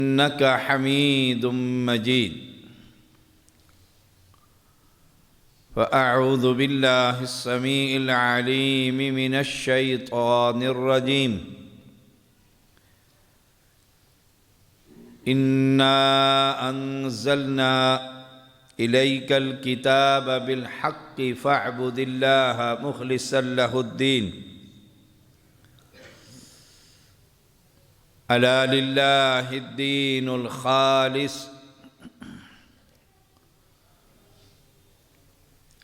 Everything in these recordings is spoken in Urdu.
إنك حميد مجيد. فأعوذ بالله السميع العليم من الشيطان الرجيم. إنا أنزلنا إليك الكتاب بالحق فاعبد الله مخلصا له الدين. ألا لله الدين الخالص.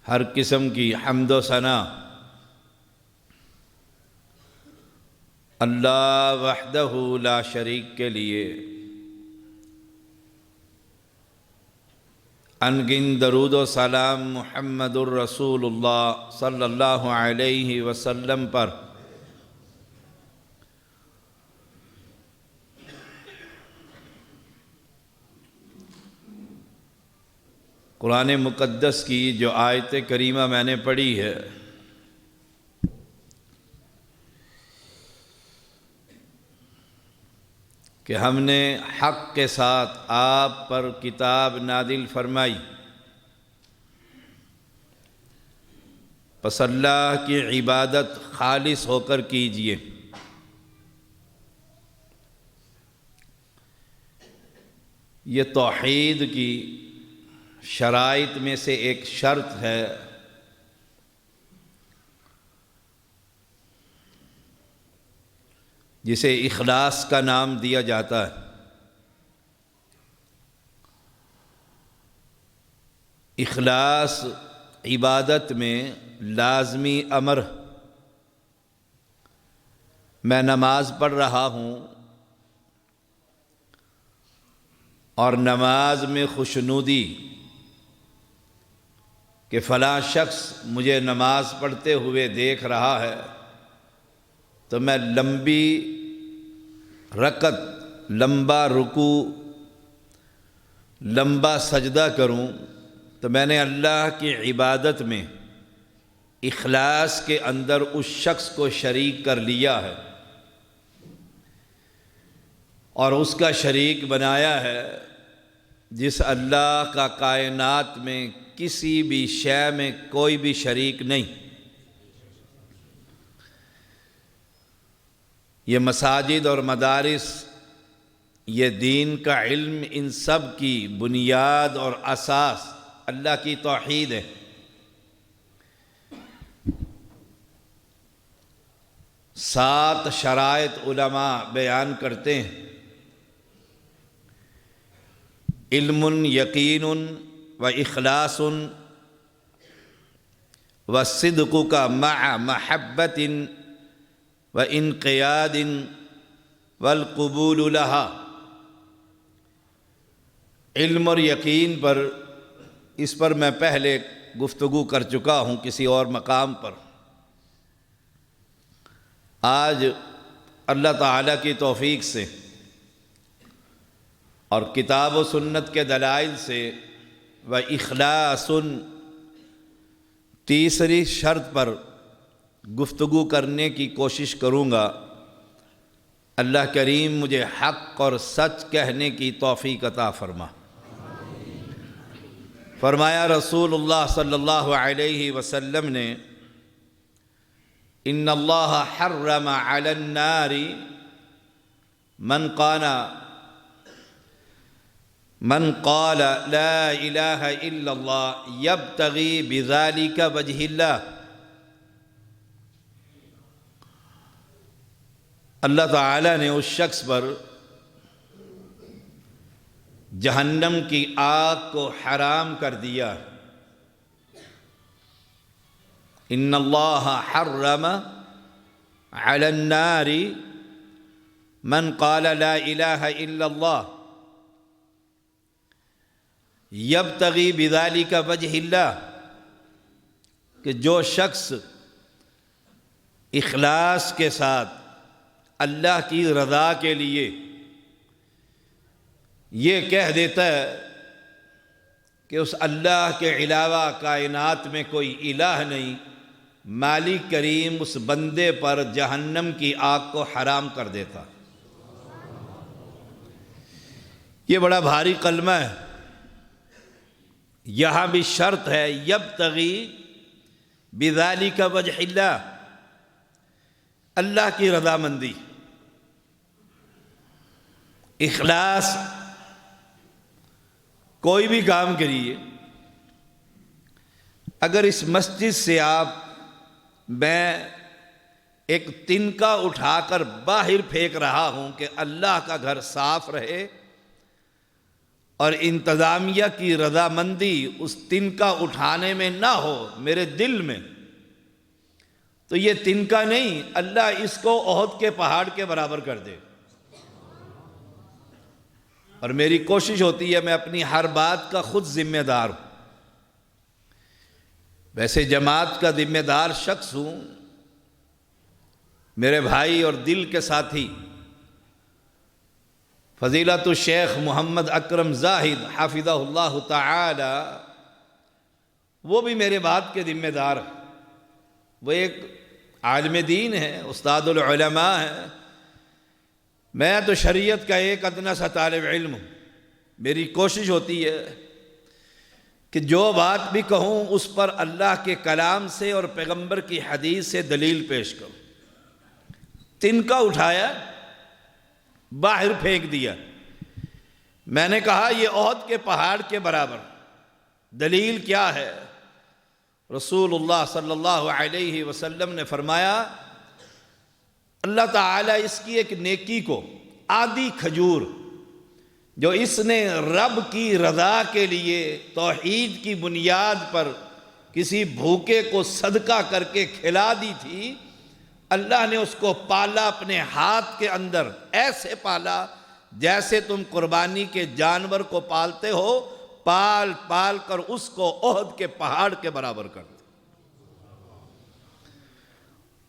ہر قسم کی حمد و ثنا اللہ وحدہ لا شریک کے لیے، انگن درود و سلام محمد الرسول اللہ صلی اللہ علیہ وسلم پر، قرآن مقدس کی جو آیت کریمہ میں نے پڑھی ہے، کہ ہم نے حق کے ساتھ آپ پر کتاب نازل فرمائی، پس اللہ کی عبادت خالص ہو کر کیجئے۔ یہ توحید کی شرائط میں سے ایک شرط ہے، جسے اخلاص کا نام دیا جاتا ہے۔ اخلاص عبادت میں لازمی امر۔ میں نماز پڑھ رہا ہوں اور نماز میں خوشنودی کہ فلاں شخص مجھے نماز پڑھتے ہوئے دیکھ رہا ہے، تو میں لمبی رکعت، لمبا رکوع، لمبا سجدہ کروں، تو میں نے اللہ کی عبادت میں اخلاص کے اندر اس شخص کو شریک کر لیا ہے، اور اس کا شریک بنایا ہے جس اللہ کا کائنات میں کسی بھی شے میں کوئی بھی شریک نہیں۔ یہ مساجد اور مدارس، یہ دین کا علم، ان سب کی بنیاد اور اساس اللہ کی توحید ہے۔ سات شرائط علماء بیان کرتے ہیں: علم، یقین و اخلاص و صدق کا مع محبت و انقیاد والقبول لہا۔ علم اور یقین پر، اس پر میں پہلے گفتگو کر چکا ہوں کسی اور مقام پر۔ آج اللہ تعالیٰ کی توفیق سے اور کتاب و سنت کے دلائل سے و اخلاص، تیسری شرط پر گفتگو کرنے کی کوشش کروں گا۔ اللہ کریم مجھے حق اور سچ کہنے کی توفیق عطا فرما۔ فرمایا رسول اللہ صلی اللہ علیہ وسلم نے: ان اللہ حرم علی النار من قال لا الہ الا اللہ یبتغی بذالک وجہ اللہ۔ اللہ تعالیٰ نے اس شخص پر جہنم کی آگ کو حرام کر دیا۔ ان اللہ حرم علی النار من قال لا الہ الا اللہ یبتغی بذالک وجہ اللہ، کہ جو شخص اخلاص کے ساتھ اللہ کی رضا کے لیے یہ کہہ دیتا ہے کہ اس اللہ کے علاوہ کائنات میں کوئی الہ نہیں، مالک کریم اس بندے پر جہنم کی آگ کو حرام کر دیتا۔ یہ بڑا بھاری کلمہ ہے. یہاں بھی شرط ہے یبتغی بذالک وجہ اللہ، اللہ کی رضامندی، اخلاص. کوئی بھی کام کریے، اگر اس مسجد سے میں ایک تنکا اٹھا کر باہر پھینک رہا ہوں کہ اللہ کا گھر صاف رہے اور انتظامیہ کی رضامندی اس تنکا اٹھانے میں نہ ہو میرے دل میں، تو یہ تنکا نہیں، اللہ اس کو احد کے پہاڑ کے برابر کر دے. اور میری کوشش ہوتی ہے میں اپنی ہر بات کا خود ذمہ دار ہوں. ویسے جماعت کا ذمہ دار شخص ہوں، میرے بھائی اور دل کے ساتھی فضیلت الشیخ محمد اکرم زاہد حافظہ اللہ تعالی، وہ بھی میرے بات کے ذمہ دار ہیں. وہ ایک عالم دین ہے، استاد العلماء ہے، میں تو شریعت کا ایک ادنا سا طالب علم ہوں. میری کوشش ہوتی ہے کہ جو بات بھی کہوں اس پر اللہ کے کلام سے اور پیغمبر کی حدیث سے دلیل پیش کروں. تنکا اٹھایا، باہر پھینک دیا، میں نے کہا یہ احد کے پہاڑ کے برابر. دلیل کیا ہے؟ رسول اللہ صلی اللہ علیہ وسلم نے فرمایا اللہ تعالیٰ اس کی ایک نیکی کو، آدھی کھجور جو اس نے رب کی رضا کے لیے توحید کی بنیاد پر کسی بھوکے کو صدقہ کر کے کھلا دی تھی، اللہ نے اس کو پالا اپنے ہاتھ کے اندر، ایسے پالا جیسے تم قربانی کے جانور کو پالتے ہو، پال پال کر اس کو احد کے پہاڑ کے برابر کر دے.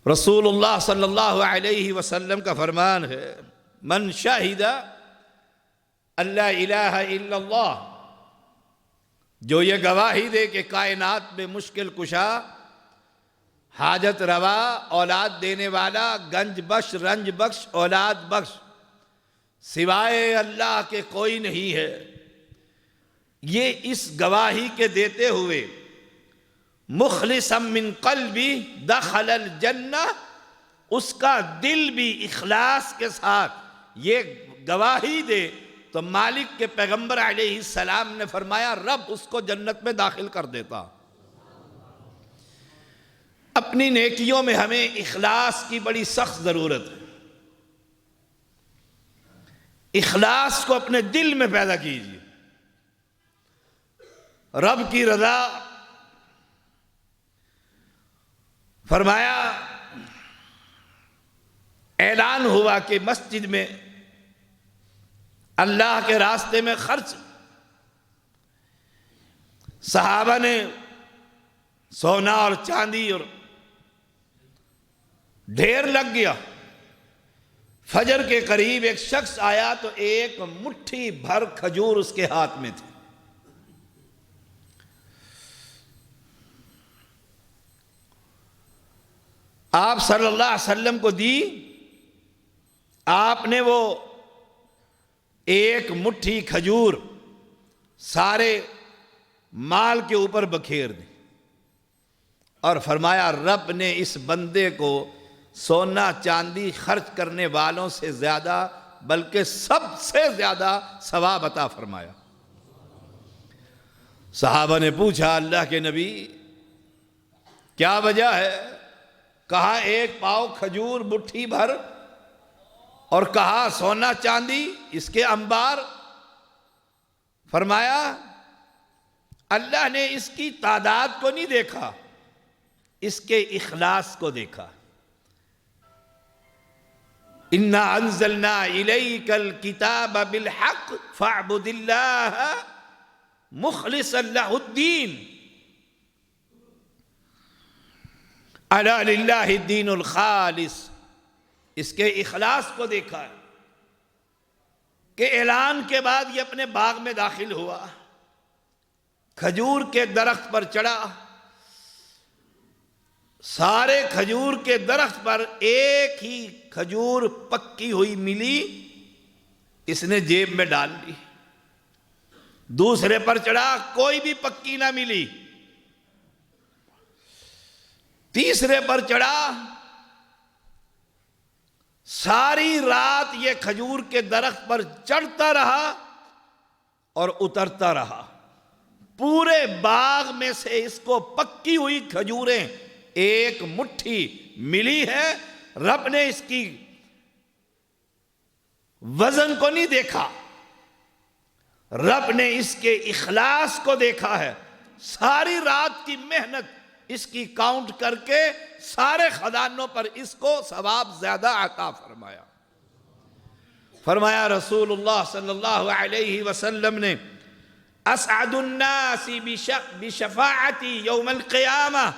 رسول اللہ صلی اللہ علیہ وسلم کا فرمان ہے من شاہد اللہ الہ الا اللہ، جو یہ گواہی دے کہ کائنات میں مشکل کشا، حاجت روا، اولاد دینے والا، گنج بخش، رنج بخش، اولاد بخش سوائے اللہ کے کوئی نہیں ہے، یہ اس گواہی کے دیتے ہوئے مخلصا من قلبی دخل الجنہ، اس کا دل بھی اخلاص کے ساتھ یہ گواہی دے تو مالک کے پیغمبر علیہ السلام نے فرمایا رب اس کو جنت میں داخل کر دیتا. اپنی نیکیوں میں ہمیں اخلاص کی بڑی سخت ضرورت ہے. اخلاص کو اپنے دل میں پیدا کیجیے. رب کی رضا، فرمایا اعلان ہوا کہ مسجد میں اللہ کے راستے میں خرچ، صحابہ نے سونا اور چاندی اور ڈھیر لگ گیا. فجر کے قریب ایک شخص آیا تو ایک مٹھی بھر کھجور اس کے ہاتھ میں تھی. آپ صلی اللہ علیہ وسلم کو دی. آپ نے وہ ایک مٹھی کھجور سارے مال کے اوپر بکھیر دی اور فرمایا رب نے اس بندے کو سونا چاندی خرچ کرنے والوں سے زیادہ بلکہ سب سے زیادہ ثواب عطا فرمایا. صحابہ نے پوچھا اللہ کے نبی کیا وجہ ہے؟ کہا ایک پاؤ کھجور مٹھی بھر اور کہا سونا چاندی اس کے انبار. فرمایا اللہ نے اس کی تعداد کو نہیں دیکھا، اس کے اخلاص کو دیکھا. اِنَّا أَنزَلْنَا إِلَيْكَ الْكِتَابَ بِالْحَقِّ فَاعْبُدِ اللَّهَ مُخْلِصًا لَهُ الدِّينَ أَلَا لِلَّهِ الدِّينُ الْخَالِصِ. اس کے اخلاص کو دیکھا کہ اعلان کے بعد یہ اپنے باغ میں داخل ہوا، کھجور کے درخت پر چڑھا. سارے کھجور کے درخت پر ایک ہی کھجور پکی ہوئی ملی، اس نے جیب میں ڈال لی. دوسرے پر چڑھا، کوئی بھی پکی نہ ملی، تیسرے پر چڑھا، ساری رات یہ کھجور کے درخت پر چڑھتا رہا اور اترتا رہا، پورے باغ میں سے اس کو پکی ہوئی کھجوریں ایک مٹھی ملی ہے۔ رب نے اس کی وزن کو نہیں دیکھا، رب نے اس کے اخلاص کو دیکھا ہے۔ ساری رات کی محنت اس کی کاؤنٹ کر کے سارے خزانوں پر اس کو ثواب زیادہ عطا فرمایا۔ فرمایا رسول اللہ صلی اللہ علیہ وسلم نے، اسعد الناس بشفاعتی یوم القیامہ،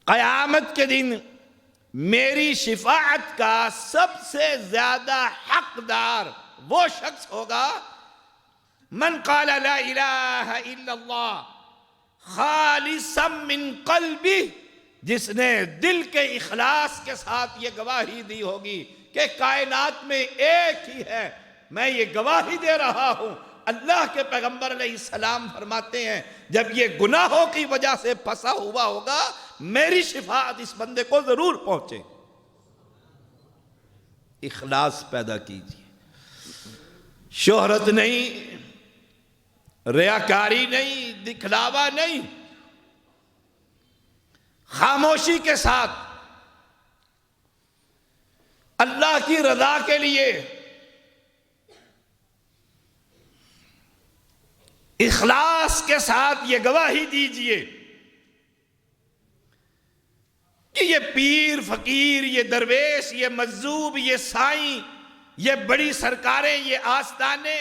قیامت کے دن میری شفاعت کا سب سے زیادہ حقدار وہ شخص ہوگا من قال لا الہ الا اللہ خالصا من قلبی، جس نے دل کے اخلاص کے ساتھ یہ گواہی دی ہوگی کہ کائنات میں ایک ہی ہے، میں یہ گواہی دے رہا ہوں۔ اللہ کے پیغمبر علیہ السلام فرماتے ہیں جب یہ گناہوں کی وجہ سے پھنسا ہوا ہوگا میری شفاعت اس بندے کو ضرور پہنچے۔ اخلاص پیدا کیجیے، شہرت نہیں، ریاکاری نہیں، دکھلاوا نہیں، خاموشی کے ساتھ اللہ کی رضا کے لیے اخلاص کے ساتھ یہ گواہی دیجئے کہ یہ پیر فقیر، یہ درویش، یہ مجذوب، یہ سائیں، یہ بڑی سرکاریں، یہ آستانے،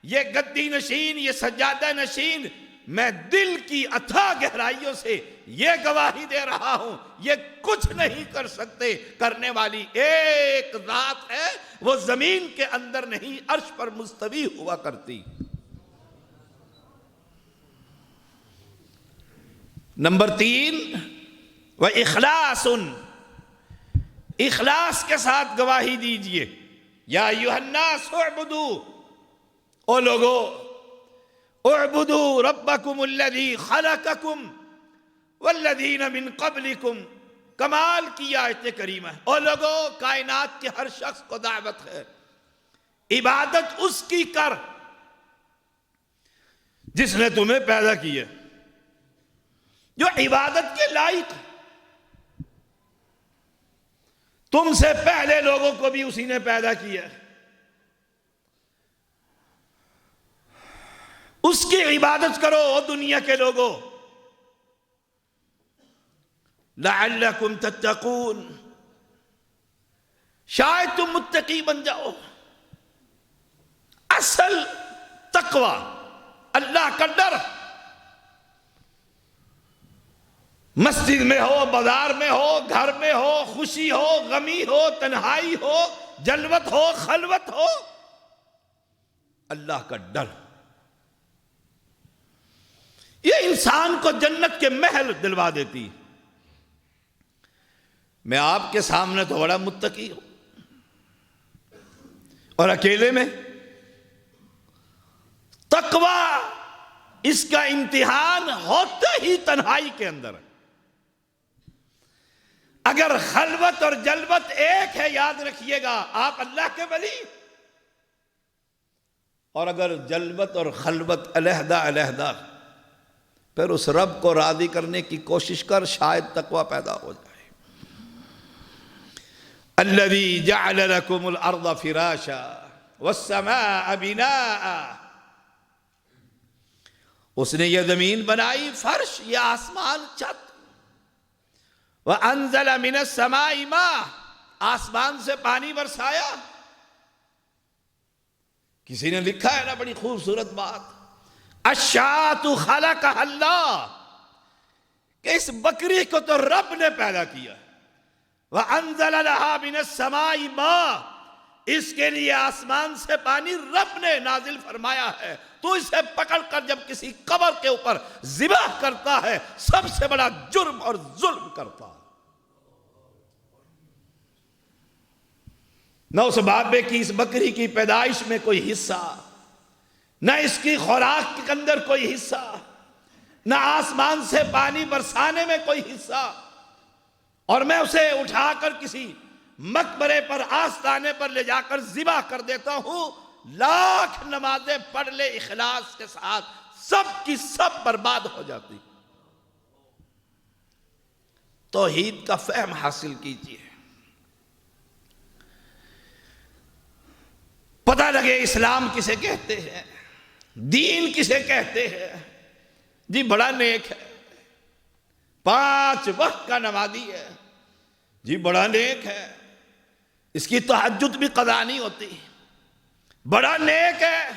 یہ گدی نشین، یہ سجادہ نشین، میں دل کی اتھاہ گہرائیوں سے یہ گواہی دے رہا ہوں یہ کچھ نہیں کر سکتے، کرنے والی ایک ذات ہے، وہ زمین کے اندر نہیں عرش پر مستوی ہوا کرتی۔ نمبر 3، وَإِخْلَاصٌ، اخلاص کے ساتھ گواہی دیجئے۔ یا ایھا الناس اعبدوا، او لوگو اعبدوا ربکم الذی خلقکم والذین من قبلکم، کمال کی آیت کریمہ ہے۔ او لوگو، کائنات کے ہر شخص کو دعوت ہے، عبادت اس کی کر جس نے تمہیں پیدا کیا، جو عبادت کے لائق، تم سے پہلے لوگوں کو بھی اسی نے پیدا کیا، اس کی عبادت کرو دنیا کے لوگوں، لعلکم تتقون، شاید تم متقی بن جاؤ۔ اصل تقوی اللہ کا ڈر، مسجد میں ہو، بازار میں ہو، گھر میں ہو، خوشی ہو، غمی ہو، تنہائی ہو، جلوت ہو، خلوت ہو، اللہ کا ڈر، یہ انسان کو جنت کے محل دلوا دیتی۔ میں آپ کے سامنے تو بڑا متقی ہوں، اور اکیلے میں تقوی اس کا امتحان ہوتا ہی تنہائی کے اندر ہے۔ اگر خلوت اور جلوت ایک ہے، یاد رکھیے گا آپ اللہ کے ولی، اور اگر جلوت اور خلوت علیحدہ علیحدہ، پھر اس رب کو راضی کرنے کی کوشش کر، شاید تقوی پیدا ہو جائے۔ الذی جعل لکم الارض فراشا والسماء بناء، اس نے یہ زمین بنائی فرش، یہ آسمان چھت۔ وَأَنزَلَ مِنَ السَّمَاءِ مَاءً، آسمان سے پانی برسایا۔ کسی نے لکھا ہے نا بڑی خوبصورت بات، الشَّاةُ خَلَقَهَا اللَّهُ، کہ اس بکری کو تو رب نے پیدا کیا۔ وَأَنزَلَ لَهَا مِنَ السَّمَاءِ مَاءً، اس کے لیے آسمان سے پانی رب نے نازل فرمایا ہے۔ تو اسے پکڑ کر جب کسی قبر کے اوپر ذبح کرتا ہے، سب سے بڑا جرم اور ظلم کرتا ہے۔ نہ اس بابے کی اس بکری کی پیدائش میں کوئی حصہ، نہ اس کی خوراک کے اندر کوئی حصہ، نہ آسمان سے پانی برسانے میں کوئی حصہ، اور میں اسے اٹھا کر کسی مقبرے پر آستانے پر لے جا کر ذبح کر دیتا ہوں، لاکھ نمازیں پڑھ لے اخلاص کے ساتھ، سب کی سب برباد ہو جاتی۔ توحید کا فہم حاصل کیجیے، پتہ لگے اسلام کسے کہتے ہیں، دین کسے کہتے ہیں۔ جی بڑا نیک ہے، 5 وقت کا نمازی ہے، جی بڑا نیک ہے، اس کی تہجد بھی قضا نہیں ہوتی، بڑا نیک ہے،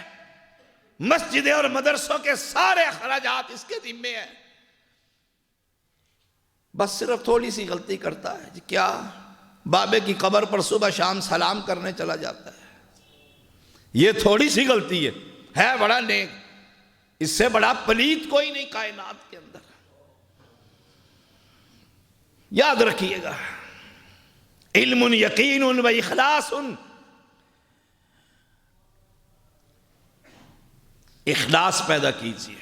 مسجد اور مدرسوں کے سارے اخراجات اس کے ذمے ہیں، بس صرف تھوڑی سی غلطی کرتا ہے۔ جی کیا؟ بابے کی قبر پر صبح شام سلام کرنے چلا جاتا ہے، یہ تھوڑی سی غلطی ہے بڑا نیک، اس سے بڑا پلیت کوئی نہیں کائنات کے اندر۔ یاد رکھیے گا، علم یقین و اخلاص، اخلاص پیدا کیجیے۔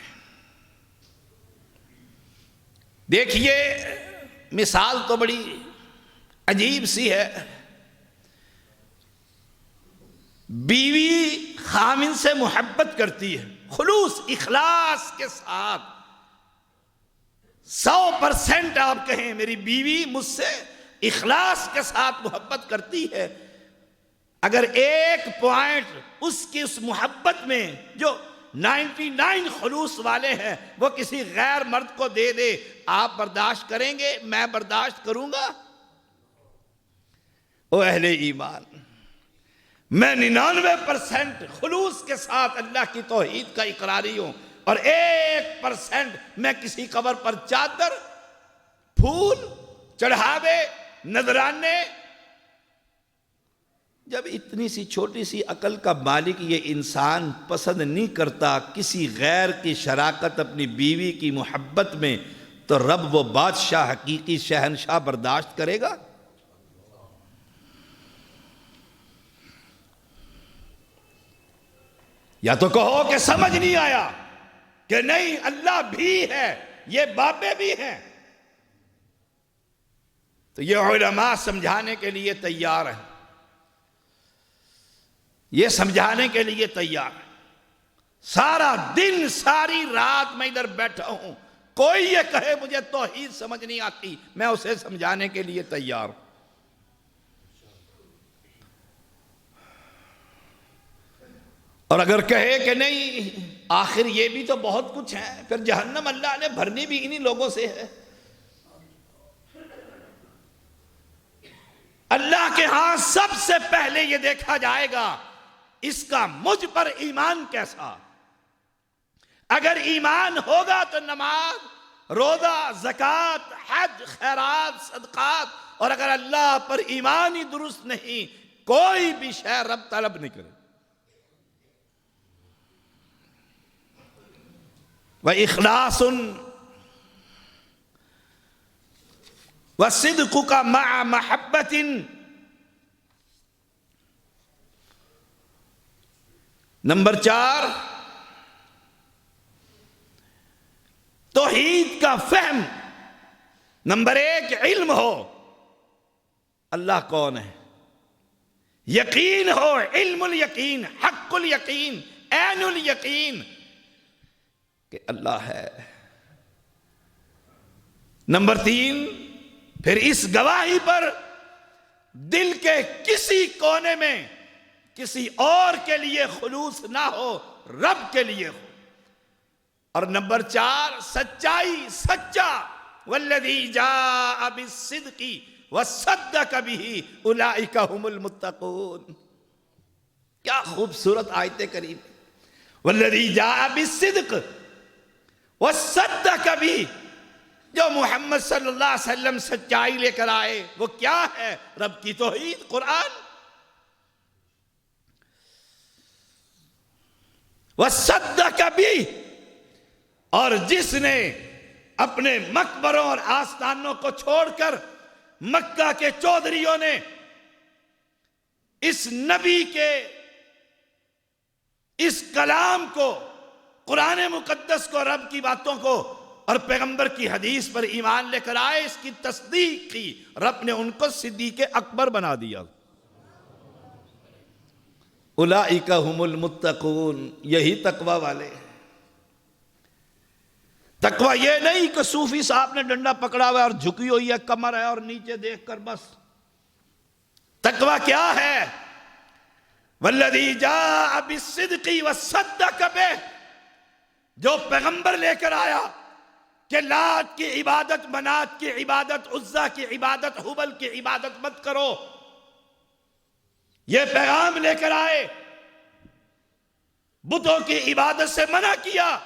دیکھیے مثال تو بڑی عجیب سی ہے، بیوی خامن سے محبت کرتی ہے، خلوص اخلاص کے ساتھ، 100% آپ کہیں میری بیوی مجھ سے اخلاص کے ساتھ محبت کرتی ہے، اگر 1 پوائنٹ اس کی اس محبت میں جو 99 خلوص والے ہیں وہ کسی غیر مرد کو دے دے، آپ برداشت کریں گے؟ میں برداشت کروں گا؟ او اہل ایمان، میں 99% خلوص کے ساتھ اللہ کی توحید کا اقراری ہوں، اور 1% میں کسی قبر پر چادر، پھول، چڑھاوے، نذرانے۔ جب اتنی سی چھوٹی سی عقل کا مالک یہ انسان پسند نہیں کرتا کسی غیر کی شراکت اپنی بیوی کی محبت میں، تو رب وہ بادشاہ حقیقی شہنشاہ برداشت کرے گا؟ یا تو کہو کہ سمجھ نہیں آیا، کہ نہیں اللہ بھی ہے، یہ بابے بھی ہیں، تو یہ علماء سمجھانے کے لیے تیار ہیں، یہ سمجھانے کے لیے تیار ہیں۔ سارا دن ساری رات میں ادھر بیٹھا ہوں، کوئی یہ کہے مجھے توحید سمجھ نہیں آتی، میں اسے سمجھانے کے لیے تیار ہوں۔ اور اگر کہے کہ نہیں آخر یہ بھی تو بہت کچھ ہے، پھر جہنم اللہ نے بھرنی بھی انہی لوگوں سے ہے، اللہ کے ہاں سب سے پہلے یہ دیکھا جائے گا اس کا مجھ پر ایمان کیسا۔ اگر ایمان ہوگا تو نماز، روزہ، زکوٰۃ، حج، خیرات، صدقات، اور اگر اللہ پر ایمان ہی درست نہیں، کوئی بھی شے رب طلب نہیں کرے۔ وَإِخْلَاصٌ وَصِدْقُكَ مَعَ مَحَبَّةٍ۔ نمبر 4، توحید کا فہم۔ نمبر 1 علم ہو اللہ کون ہے، یقین ہو، علم الیقین، حق الیقین، عین الیقین کہ اللہ ہے۔ نمبر 3، پھر اس گواہی پر دل کے کسی کونے میں کسی اور کے لیے خلوص نہ ہو، رب کے لیے ہو۔ اور نمبر 4، سچائی، سچا، والذی جاء بالصدق وصدق به اولئک هم المتقون۔ کیا خوبصورت آیت کریم، والذی جاء بالصدق وصدق به، جو محمد صلی اللہ علیہ وسلم سچائی لے کر آئے وہ کیا ہے؟ رب کی توحید، قرآن۔ وصدق به، اور جس نے اپنے مقبروں اور آستانوں کو چھوڑ کر، مکہ کے چودھریوں نے اس نبی کے اس کلام کو، قرآن مقدس کو، رب کی باتوں کو اور پیغمبر کی حدیث پر ایمان لے کر آئے، اس کی تصدیق کی، رب نے ان کو صدیق اکبر بنا دیا۔ اولئک هم المتقون، یہی تقوی والے ہیں۔ تقوی یہ نہیں کہ صوفی صاحب نے ڈنڈا پکڑا ہوا ہے اور جھکی ہوئی ہے کمر ہے اور نیچے دیکھ کر بس۔ تقوی کیا ہے؟ والذی جاء بالصدق وصدق بہ، جو پیغمبر لے کر آیا کہ لات کی عبادت، منات کی عبادت، عزا کی عبادت، حبل کی عبادت مت کرو، یہ پیغام لے کر آئے، بتوں کی عبادت سے منع کیا۔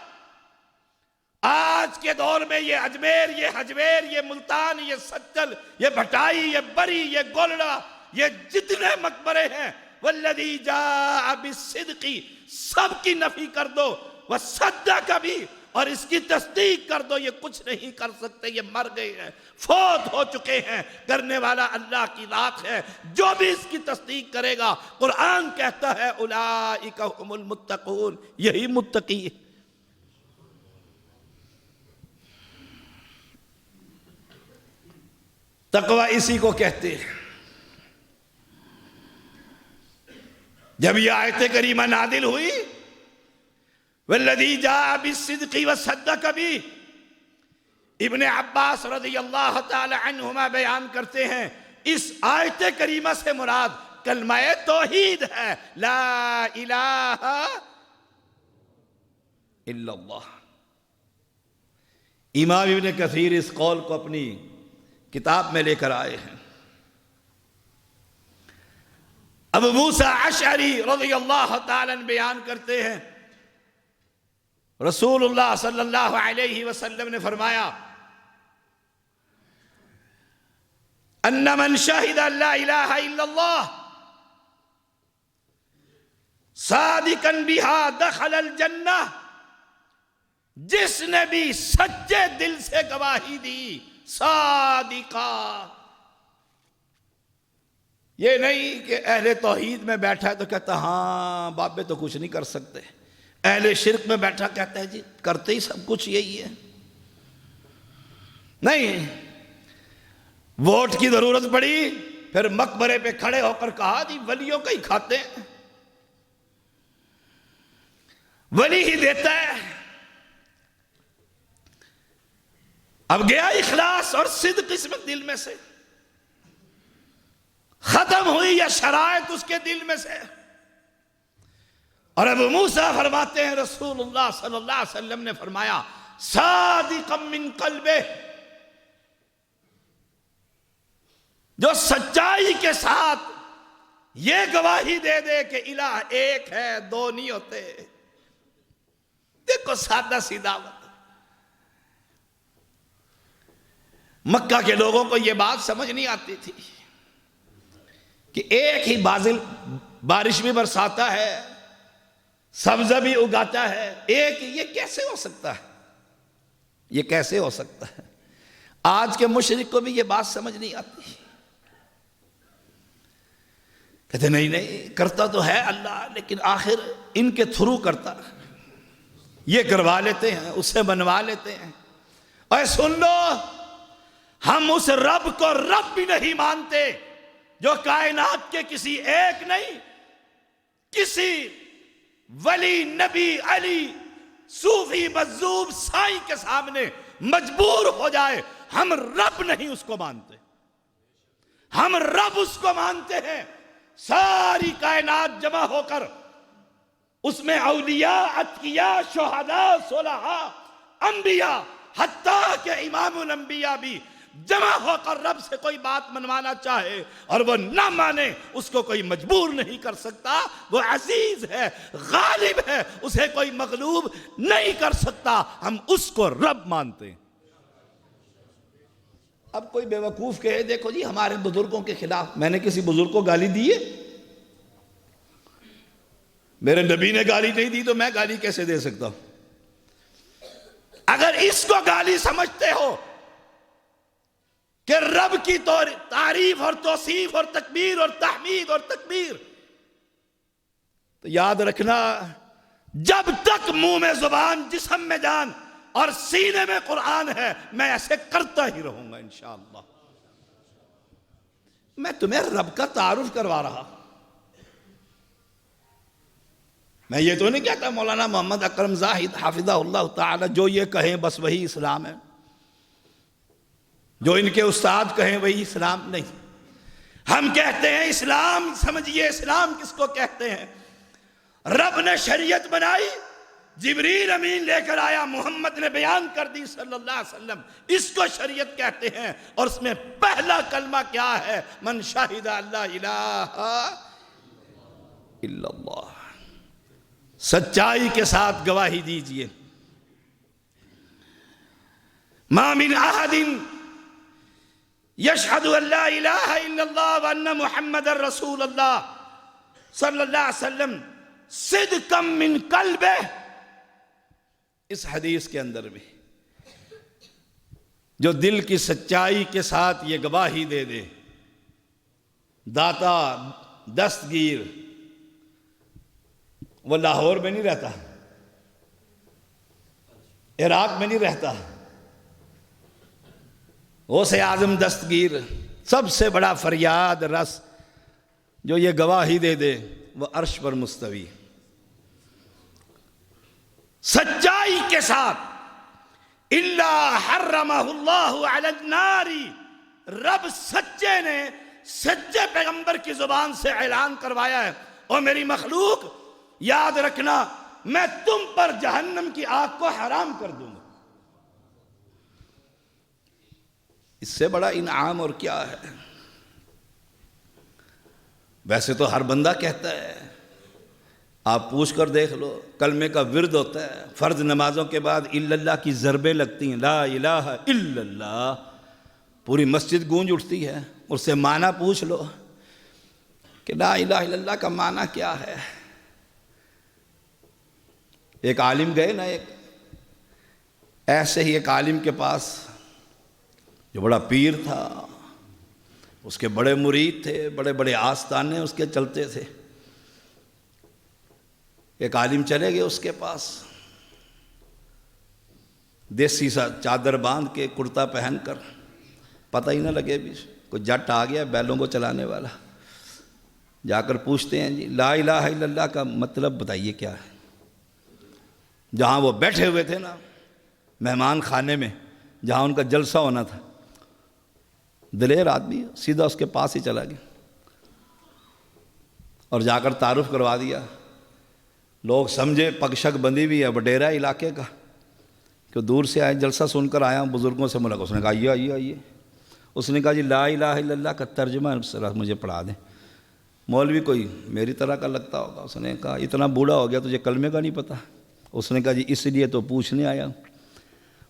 آج کے دور میں یہ اجمیر، یہ حجویر، یہ ملتان، یہ سچل، یہ بھٹائی، یہ بری، یہ گولڑا، یہ جتنے مقبرے ہیں، والذی جاء بالصدق، سب کی نفی کر دو، وصدق بھی، اور اس کی تصدیق کر دو، یہ کچھ نہیں کر سکتے، یہ مر گئے ہیں، فوت ہو چکے ہیں، کرنے والا اللہ کی ذات ہے، جو بھی اس کی تصدیق کرے گا۔ قرآن کہتا ہے اولئک هم المتقون، یہی متقی ہے۔ تقوی اسی کو کہتے ہیں۔ جب یہ آیت کریمہ نازل ہوئی، والذی جاء بالصدق وصدق بہ، ابن عباس رضی اللہ تعالی عنہما بیان کرتے ہیں اس آیت کریمہ سے مراد کلمہ توحید ہے، لا الہ الا اللہ۔ امام ابن کثیر اس قول کو اپنی کتاب میں لے کر آئے ہیں۔ ابو موسیٰ اشعری رضی اللہ تعالی عنہ بیان کرتے ہیں، رسول اللہ صلی اللہ علیہ وسلم نے فرمایا، ان من شہد لا الہ الا اللہ صادقا بہا دخل الجنہ، جس نے بھی سچے دل سے گواہی دی، صادقہ، یہ نہیں کہ اہل توحید میں بیٹھا ہے تو کہتا ہاں بابے تو کچھ نہیں کر سکتے، اہل شرک میں بیٹھا کہتا ہے جی کرتے ہی سب کچھ یہی ہے۔ نہیں، ووٹ کی ضرورت پڑی، پھر مقبرے پہ کھڑے ہو کر کہا جی ولیوں کا ہی کھاتے ہیں، ولی ہی دیتا ہے۔ اب گیا اخلاص اور صدق اس میں دل میں سے، ختم ہوئی یا شرائط اس کے دل میں سے۔ اور ابو موسیٰ فرماتے ہیں رسول اللہ صلی اللہ علیہ وسلم نے فرمایا، صادقا من قلبہ، جو سچائی کے ساتھ یہ گواہی دے دے کہ الہ ایک ہے، دو نہیں ہوتے۔ دیکھو سادہ سی دعوت۔ مکہ کے لوگوں کو یہ بات سمجھ نہیں آتی تھی کہ ایک ہی بازل بارش بھی برساتا ہے، سبزہ بھی اگاتا ہے، ایک یہ کیسے ہو سکتا ہے؟ یہ کیسے ہو سکتا ہے؟ آج کے مشرک کو بھی یہ بات سمجھ نہیں آتی، کہتے نہیں کرتا تو ہے اللہ، لیکن آخر ان کے تھرو کرتا، یہ کروا لیتے ہیں، اسے بنوا لیتے ہیں۔ اور سن لو، ہم اس رب کو رب بھی نہیں مانتے جو کائنات کے کسی ایک نہیں، کسی ولی، نبی، علی، صوفی، مجذوب، سائیں کے سامنے مجبور ہو جائے، ہم رب نہیں اس کو مانتے۔ ہم رب اس کو مانتے ہیں، ساری کائنات جمع ہو کر اس میں اولیاء، اتقیاء، شہداء، صلحاء، انبیاء، حتیٰ کہ امام الانبیاء بھی جمع ہو کر رب سے کوئی بات منوانا چاہے اور وہ نہ مانے، اس کو کوئی مجبور نہیں کر سکتا۔ وہ عزیز ہے، غالب ہے، اسے کوئی مغلوب نہیں کر سکتا، ہم اس کو رب مانتے ہیں۔ اب کوئی بے وقوف کہے دیکھو جی ہمارے بزرگوں کے خلاف، میں نے کسی بزرگ کو گالی دی ہے؟ میرے نبی نے گالی نہیں دی تو میں گالی کیسے دے سکتا ہوں؟ اگر اس کو گالی سمجھتے ہو کہ رب کی تعریف اور توصیف اور تکبیر اور تحمید اور تکبیر، تو یاد رکھنا جب تک منہ میں زبان، جسم میں جان اور سینے میں قرآن ہے، میں ایسے کرتا ہی رہوں گا انشاءاللہ۔ میں تمہیں رب کا تعارف کروا رہا، میں یہ تو نہیں کہتا مولانا محمد اکرم زاہد حافظہ اللہ تعالی جو یہ کہیں بس وہی اسلام ہے، جو ان کے استاد کہیں وہی اسلام نہیں۔ ہم کہتے ہیں اسلام، سمجھیے اسلام کس کو کہتے ہیں؟ رب نے شریعت بنائی، جبریل امین لے کر آیا، محمد نے بیان کر دی صلی اللہ علیہ وسلم، اس کو شریعت کہتے ہیں۔ اور اس میں پہلا کلمہ کیا ہے؟ من شاہد اللہ الہ الا اللہ، سچائی کے ساتھ گواہی دیجئے۔ ما من احد یشہد ان لا الہ الا اللہ وان محمد رسول اللہ صلی اللہ علیہ وسلم صدقا من قلبہ، اس حدیث کے اندر بھی جو دل کی سچائی کے ساتھ یہ گواہی دے دے، داتا دستگیر، وہ لاہور میں نہیں رہتا، عراق میں نہیں رہتا، غوث اعظم دستگیر، سب سے بڑا فریاد رس جو یہ گواہی دے دے وہ عرش پر مستوی، سچائی کے ساتھ، الا حرمہ اللہ علی النار، رب سچے نے سچے پیغمبر کی زبان سے اعلان کروایا ہے، اور میری مخلوق یاد رکھنا میں تم پر جہنم کی آگ کو حرام کر دوں گا۔ اس سے بڑا انعام اور کیا ہے؟ ویسے تو ہر بندہ کہتا ہے، آپ پوچھ کر دیکھ لو، کلمے کا ورد ہوتا ہے، فرض نمازوں کے بعد الا اللہ کی ضربیں لگتی ہیں، لا الہ الا اللہ، پوری مسجد گونج اٹھتی ہے، اس سے معنی پوچھ لو کہ لا الہ الا اللہ کا معنی کیا ہے۔ ایک عالم گئے نا، ایسے ہی ایک عالم کے پاس جو بڑا پیر تھا، اس کے بڑے مرید تھے، بڑے بڑے آستانے اس کے چلتے تھے، ایک عالم چلے گئے اس کے پاس، دیسی سا چادر باندھ کے کرتا پہن کر، پتہ ہی نہ لگے بھی کوئی جٹ آ گیا بیلوں کو چلانے والا، جا کر پوچھتے ہیں جی لا الہ الا اللہ کا مطلب بتائیے کیا ہے۔ جہاں وہ بیٹھے ہوئے تھے نا مہمان خانے میں، جہاں ان کا جلسہ ہونا تھا، دلیر آدمی سیدھا اس کے پاس ہی چلا گیا اور جا کر تعارف کروا دیا۔ لوگ سمجھے پگشک بندی بھی ہے وڈیرا علاقے کا، کہ دور سے آئے، جلسہ سن کر آیا، بزرگوں سے ملاقات، اس نے کہا آئیے آئیے آئیے، اس نے کہا جی لا الہ الا اللہ کا ترجمہ مجھے پڑھا دیں۔ مولوی کوئی میری طرح کا لگتا ہوگا، اس نے کہا اتنا بوڑھا ہو گیا تجھے کلمے کا نہیں پتہ؟ اس نے کہا جی اس لیے تو پوچھنے آیا۔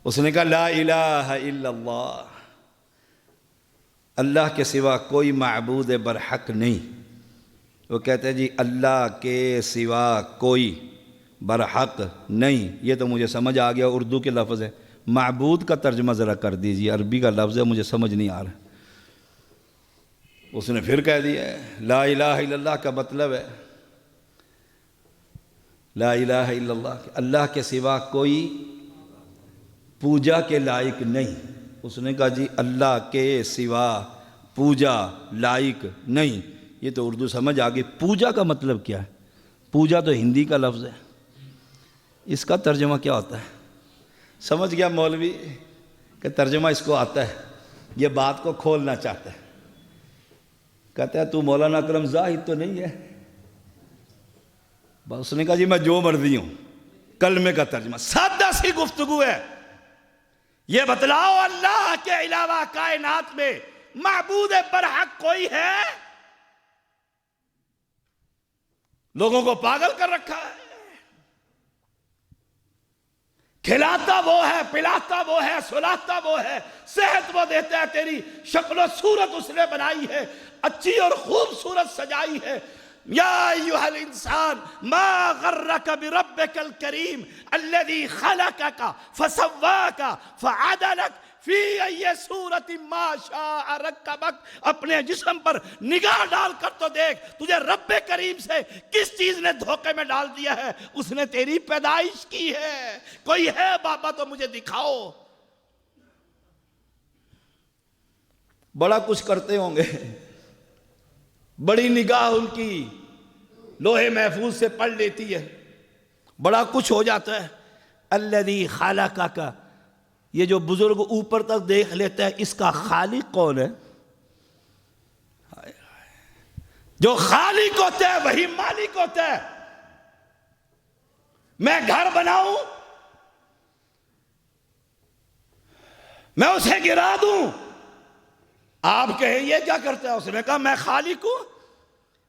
اس نے کہا لا الہ الا اللہ، اللہ کے سوا کوئی معبود برحق نہیں۔ وہ کہتے ہیں جی اللہ کے سوا کوئی برحق نہیں، یہ تو مجھے سمجھ آ گیا، اردو کے لفظ ہے، معبود کا ترجمہ ذرا کر دیجیے، عربی کا لفظ ہے مجھے سمجھ نہیں آ رہا۔ اس نے پھر کہہ دیا لا الہ الا اللہ کا مطلب ہے لا الہ الا اللہ، اللہ کے سوا کوئی پوجا کے لائق نہیں۔ اس نے کہا جی اللہ کے سوا پوجا لائق نہیں، یہ تو اردو سمجھ آگئی۔ پوجا کا مطلب کیا ہے؟ پوجا تو ہندی کا لفظ ہے، اس کا ترجمہ کیا ہوتا ہے؟ سمجھ گیا مولوی کہ ترجمہ اس کو آتا ہے، یہ بات کو کھولنا چاہتا ہے۔ کہتا ہے تو مولانا اکرم زاہد تو نہیں ہے؟ بس اس نے کہا جی میں جو مرضی ہوں، کلمے کا ترجمہ، سادہ سی گفتگو ہے۔ یہ بتلاؤ اللہ کے علاوہ کائنات میں معبود برحق کوئی ہے؟ لوگوں کو پاگل کر رکھا ہے، کھلاتا وہ ہے، پلاتا وہ ہے، سلاتا وہ ہے، صحت وہ دیتا ہے، تیری شکل و صورت اس نے بنائی ہے، اچھی اور خوبصورت سجائی ہے۔ یا ایھا الانسان ما غرک بربک الکریم الذی خلقک فسواک فعدلک فی ای صورت ما شاء رکبک، اپنے جسم پر نگاہ ڈال کر تو دیکھ تجھے رب کریم سے کس چیز نے دھوکے میں ڈال دیا ہے. اس نے تیری پیدائش کی ہے. کوئی ہے بابا تو مجھے دکھاؤ. بڑا کچھ کرتے ہوں گے، بڑی نگاہ ان کی لوہے محفوظ سے پڑھ لیتی ہے، بڑا کچھ ہو جاتا ہے. الذی خلقک، یہ جو بزرگ اوپر تک دیکھ لیتا ہے اس کا خالق کون ہے؟ جو خالق ہوتا ہے وہی مالک ہوتا ہے. میں گھر بناؤں، میں اسے گرا دوں، آپ کہیں یہ کیا کرتا ہے؟ اس نے کہا میں خالق ہوں،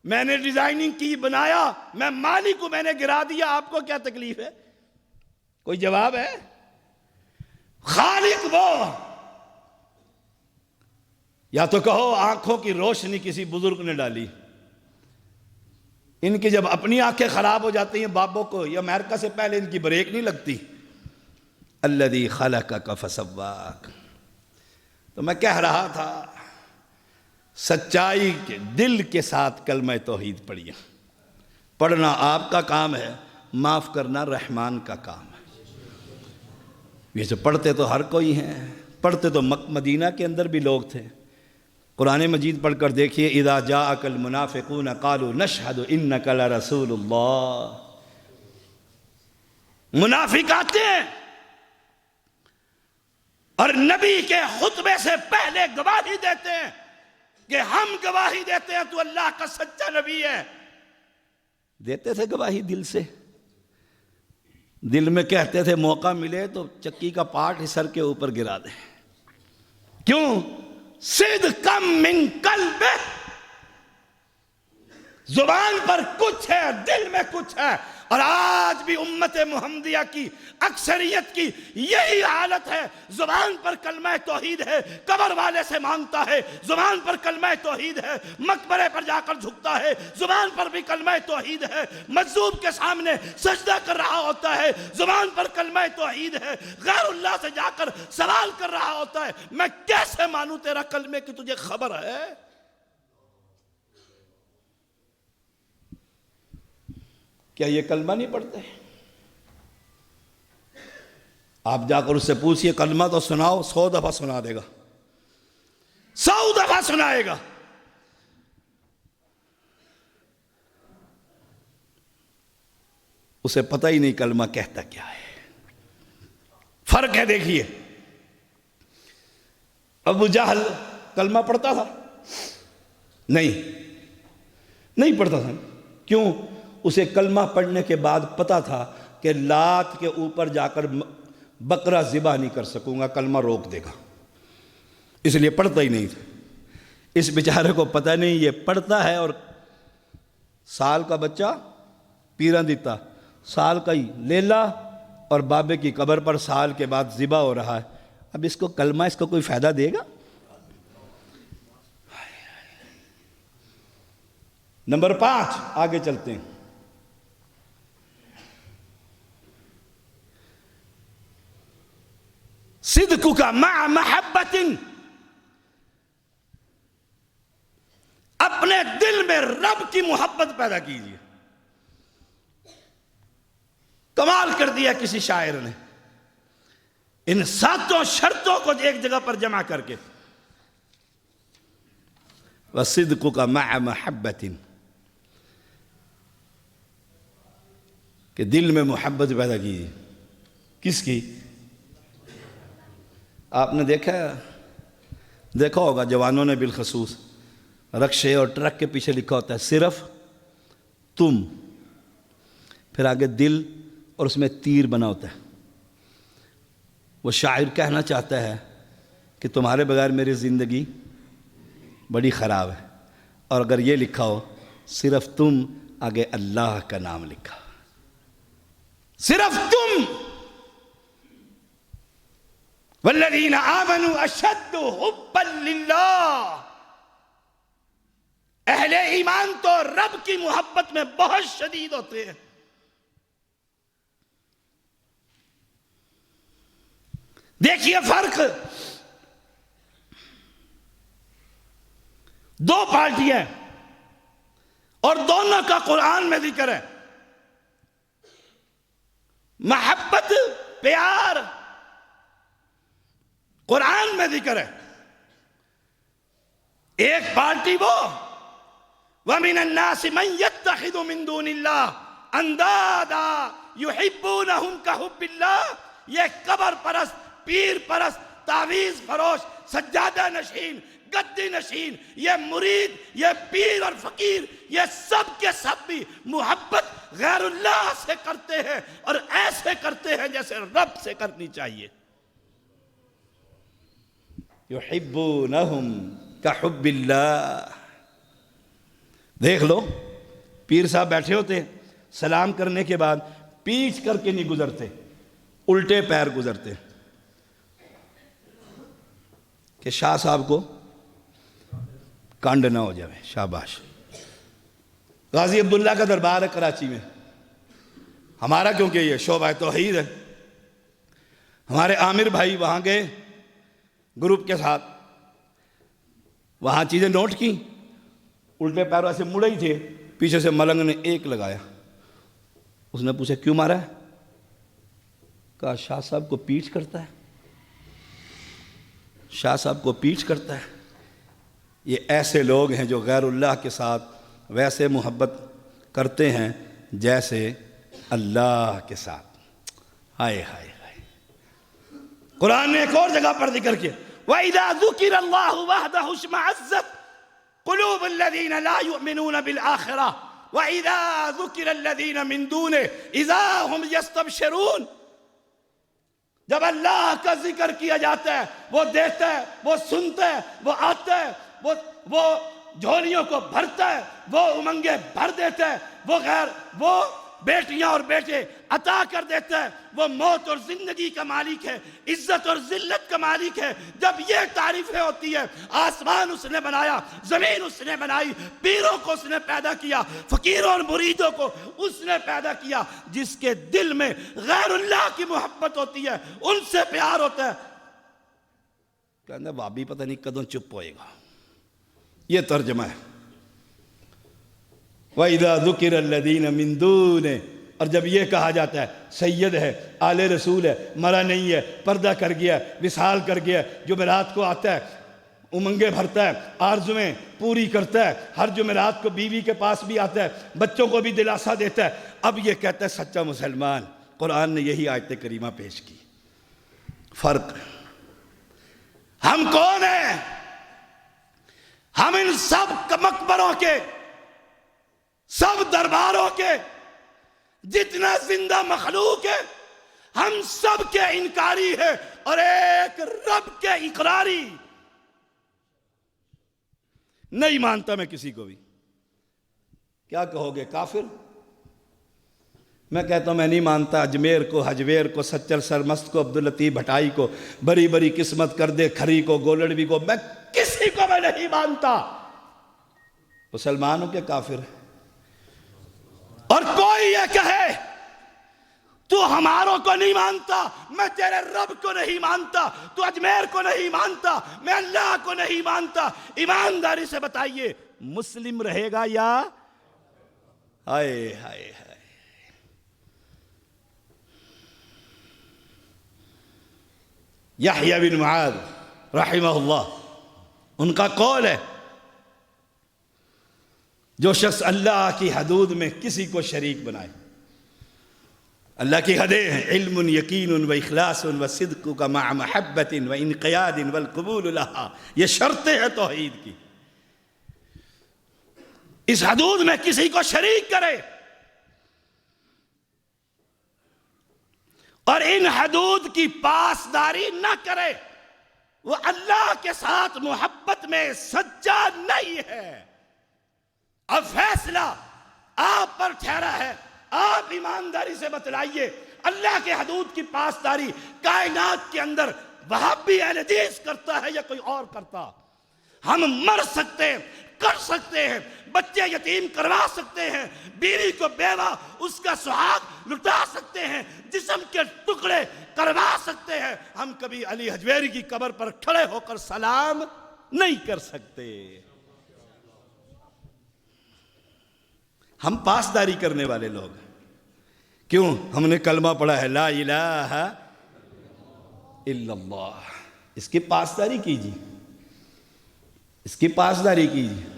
میں نے ڈیزائننگ کی، بنایا، میں مالک ہوں، میں نے گرا دیا، آپ کو کیا تکلیف ہے؟ کوئی جواب ہے؟ خالق وہ. یا تو کہو آنکھوں کی روشنی کسی بزرگ نے ڈالی. ان کی جب اپنی آنکھیں خراب ہو جاتی ہیں بابوں کو، یہ امریکہ سے پہلے ان کی بریک نہیں لگتی. الذی خلقک فسواک. تو میں کہہ رہا تھا سچائی کے دل کے ساتھ کلمہ توحید پڑھیے. پڑھنا آپ کا کام ہے، معاف کرنا رحمان کا کام ہے. یہ جو پڑھتے تو ہر کوئی ہیں، پڑھتے تو مدینہ کے اندر بھی لوگ تھے. قرآن مجید پڑھ کر دیکھیے، اذا جاءک المنافقون قالوا نشہد انک لرسول اللہ. منافق آتے ہیں اور نبی کے خطبے سے پہلے گواہی دیتے ہیں کہ ہم گواہی دیتے ہیں تو اللہ کا سچا نبی ہے. دیتے تھے گواہی دل سے، دل میں کہتے تھے موقع ملے تو چکی کا پارٹ ہی سر کے اوپر گرا دیں. کیوں؟ صدقا من قلب. زبان پر کچھ ہے، دل میں کچھ ہے. اور آج بھی امت محمدیہ کی اکثریت کی یہی حالت ہے. زبان پر کلمہ توحید ہے، قبر والے سے مانگتا ہے. زبان پر کلمہ توحید ہے، مقبرے پر جا کر جھکتا ہے. زبان پر بھی کلمہ توحید ہے، مجذوب کے سامنے سجدہ کر رہا ہوتا ہے. زبان پر کلمہ توحید ہے، غیر اللہ سے جا کر سوال کر رہا ہوتا ہے. میں کیسے مانوں تیرا کلمے کی تجھے خبر ہے؟ کیا یہ کلمہ نہیں پڑھتے؟ آپ جا کر اس سے پوچھئے کلمہ تو سناؤ، 100 دفعہ سنا دے گا، 100 دفعہ سنائے گا. اسے پتہ ہی نہیں کلمہ کہتا کیا ہے. فرق ہے دیکھیے. ابو جہل کلمہ پڑھتا تھا؟ نہیں پڑھتا تھا. کیوں؟ اسے کلمہ پڑھنے کے بعد پتا تھا کہ لات کے اوپر جا کر بکرا ذبح نہیں کر سکوں گا، کلمہ روک دے گا، اس لیے پڑھتا ہی نہیں تھا. اس بیچارے کو پتہ نہیں یہ پڑھتا ہے اور سال کا بچہ پیران دیتا، سال کا ہی لیلا اور بابے کی قبر پر سال کے بعد ذبح ہو رہا ہے. اب اس کو کلمہ اس کو کوئی فائدہ دے گا؟ نمبر 5 آگے چلتے ہیں. صدقک مع محبت. اپنے دل میں رب کی محبت پیدا کیجیے. کمال کر دیا کسی شاعر نے ان 7 شرطوں کو ایک جگہ پر جمع کر کے. وَصِدْقُكَ مَعَ مَحَبَّةٍ، کہ دل میں محبت پیدا کیجیے. کس کی؟ آپ نے دیکھا ہوگا جوانوں نے بالخصوص رکشے اور ٹرک کے پیچھے لکھا ہوتا ہے صرف تم، پھر آگے دل اور اس میں تیر بنا ہوتا ہے. وہ شاعر کہنا چاہتا ہے کہ تمہارے بغیر میری زندگی بڑی خراب ہے، اور اگر یہ لکھا ہو صرف تم، آگے اللہ کا نام لکھا، صرف تم. والذین آمنوا اشد حبا للہ. اہل ایمان تو رب کی محبت میں بہت شدید ہوتے ہیں. دیکھیے فرق. دو پارٹیاں اور دونوں کا قرآن میں ذکر ہے. محبت، پیار قرآن میں ذکر ہے. ایک پارٹی وہ وَمِنَ النَّاسِ مَن يَتَّخِذُ مِن دُونِ اللَّهِ أَندَادًا يُحِبُّونَهُمْ كَحُبِّ اللَّهِ. یہ قبر پرست، پیر پرست، تعویذ فروش، سجادہ نشین، گدی نشین، یہ مرید، یہ پیر اور فقیر، یہ سب کے سب بھی محبت غیر اللہ سے کرتے ہیں، اور ایسے کرتے ہیں جیسے رب سے کرنی چاہیے. يحبونهم كحب اللہ. دیکھ لو، پیر صاحب بیٹھے ہوتے سلام کرنے کے بعد پیچھ کر کے نہیں گزرتے، الٹے پیر گزرتے کہ شاہ صاحب کو کانڈ نہ ہو جائے. شاباش. غازی عبداللہ کا دربار ہے کراچی میں ہمارا، کیونکہ یہ شعبہ توحید ہے. ہمارے عامر بھائی وہاں گئے گروپ کے ساتھ، وہاں چیزیں نوٹ کی، الٹے پیروں سے مڑے ہی تھے، پیچھے سے ملنگ نے ایک لگایا. اس نے پوچھا کیوں مارا ہے؟ کہا شاہ صاحب کو پیچھ کرتا ہے، شاہ صاحب کو پیچھ کرتا ہے. یہ ایسے لوگ ہیں جو غیر اللہ کے ساتھ ویسے محبت کرتے ہیں جیسے اللہ کے ساتھ. ہائے ہائے ہائے. قرآن نے ایک اور جگہ پر ذکر کیا وَإِذَا ذُكِرَ اللَّهُ وَحْدَهُ اشْمَأَزَّتْ قُلُوبُ الَّذِينَ لَا يُؤْمِنُونَ بِالْآخِرَةِ وَإِذَا ذُكِرَ الَّذِينَ مِن دُونِهِ إِذَا هُمْ يَسْتَبْشِرُونَ. جب اللہ کا ذکر کیا جاتا ہے، وہ دیتا ہے، وہ سنتا ہے، وہ آتا ہے، وہ جھولیوں کو بھرتا ہے، وہ امنگیں بھر دیتا ہے، وہ بیٹیاں اور بیٹے عطا کر دیتا ہے، وہ موت اور زندگی کا مالک ہے، عزت اور ذلت کا مالک ہے. جب یہ تعریفیں ہوتی ہے، آسمان اس نے بنایا، زمین اس نے بنائی، پیروں کو اس نے پیدا کیا، فقیروں اور مریدوں کو اس نے پیدا کیا. جس کے دل میں غیر اللہ کی محبت ہوتی ہے، ان سے پیار ہوتا ہے، کہنا بابی پتہ نہیں کدوں چپ ہوئے گا. یہ ترجمہ ہے. وَإِذَا ذُكِرَ الَّذِينَ مِن دُونِهِ. اور جب یہ کہا جاتا ہے سید ہے، آل رسول ہے، مرا نہیں ہے، پردہ کر گیا، وصال کر گیا، جمعرات کو آتا ہے، امنگیں بھرتا ہے، آرزویں پوری کرتا ہے، ہر جمعرات کو بیوی کے پاس بھی آتا ہے، بچوں کو بھی دلاسا دیتا ہے. اب یہ کہتا ہے سچا مسلمان. قرآن نے یہی آیت کریمہ پیش کی. فرق ہم کون ہیں؟ ہم ان سب مقبروں کے، سب درباروں کے، جتنا زندہ مخلوق ہے، ہم سب کے انکاری ہے اور ایک رب کے اقراری. نہیں مانتا میں کسی کو بھی. کیا کہو گے؟ کافر؟ میں کہتا ہوں میں نہیں مانتا اجمیر کو، حجویر کو، سچر سرمست کو، عبداللطیف بھٹائی کو، بری بری قسمت کر دے کھری کو، گولڑوی کو، میں کسی کو میں نہیں مانتا. مسلمانوں کے کافر ہے. اور کوئی یہ کہے تو ہماروں کو نہیں مانتا، میں تیرے رب کو نہیں مانتا، تو اجمیر کو نہیں مانتا، میں اللہ کو نہیں مانتا، ایمانداری سے بتائیے مسلم رہے گا یا؟ ہائے ہائے ہائے. یحییٰ بن معاذ رحمہ اللہ، ان کا قول ہے جو شخص اللہ کی حدود میں کسی کو شریک بنائے. اللہ کی حدیں ہیں علم یقین و اخلاص و صدق کا مع محبت و انقیاد والقبول لہا. یہ شرطیں ہیں توحید کی. اس حدود میں کسی کو شریک کرے اور ان حدود کی پاسداری نہ کرے، وہ اللہ کے ساتھ محبت میں سچا نہیں ہے. اب فیصلہ آپ پر ٹھہرا ہے، آپ ایمانداری سے بتلائیے اللہ کے حدود کی پاسداری کائنات کے اندر وہابی اہل حدیث کرتا ہے یا کوئی اور کرتا؟ ہم مر سکتے ہیں، کر سکتے ہیں، بچے یتیم کروا سکتے ہیں، بیوی کو بیوہ اس کا سہاگ لٹا سکتے ہیں، جسم کے ٹکڑے کروا سکتے ہیں. ہم کبھی علی حجویری کی قبر پر کھڑے ہو کر سلام نہیں کر سکتے. ہم پاسداری کرنے والے لوگ ہیں۔ کیوں؟ ہم نے کلمہ پڑھا ہے لا الہ الا اللہ، اس کی پاسداری کیجیے، اس کی پاسداری کیجیے۔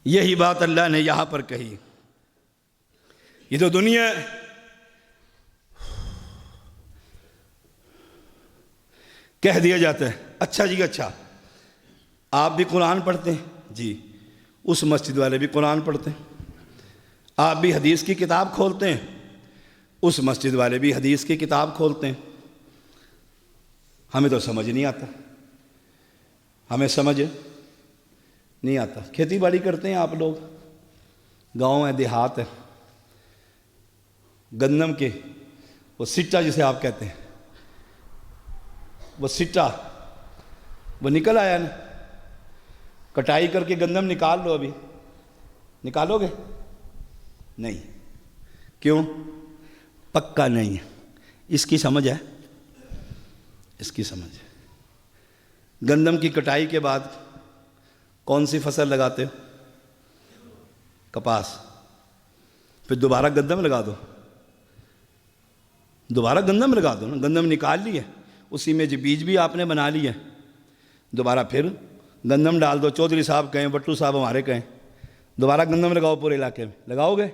یہی بات اللہ نے یہاں پر کہی۔ یہ تو دنیا کہہ دیا جاتا ہے اچھا جی اچھا آپ بھی قرآن پڑھتے ہیں؟ جی، اس مسجد والے بھی قرآن پڑھتے ہیں۔ آپ بھی حدیث کی کتاب کھولتے ہیں؟ اس مسجد والے بھی حدیث کی کتاب کھولتے ہیں۔ ہمیں تو سمجھ نہیں آتا، ہمیں سمجھ نہیں آتا۔ کھیتی باڑی کرتے ہیں آپ لوگ، گاؤں ہے، دیہات ہے، گندم کے وہ سٹا جسے آپ کہتے ہیں، وہ سٹا وہ نکل آیا نا، کٹائی کر کے گندم نکال لو، ابھی نکالو گے؟ نہیں۔ کیوں؟ پکا نہیں ہے۔ اس کی سمجھ ہے، اس کی سمجھ ہے۔ گندم کی کٹائی کے بعد کون سی فصل لگاتے ہو؟ کپاس۔ پھر دوبارہ گندم لگا دو، دوبارہ گندم لگا دو نا، گندم نکال لی ہے، اسی میں جو بیج بھی آپ نے بنا لی ہے، دوبارہ پھر گندم ڈال دو۔ چودھری صاحب کہیں، بٹو صاحب ہمارے کہیں، دوبارہ گندم لگاؤ پورے علاقے میں، لگاؤ گے؟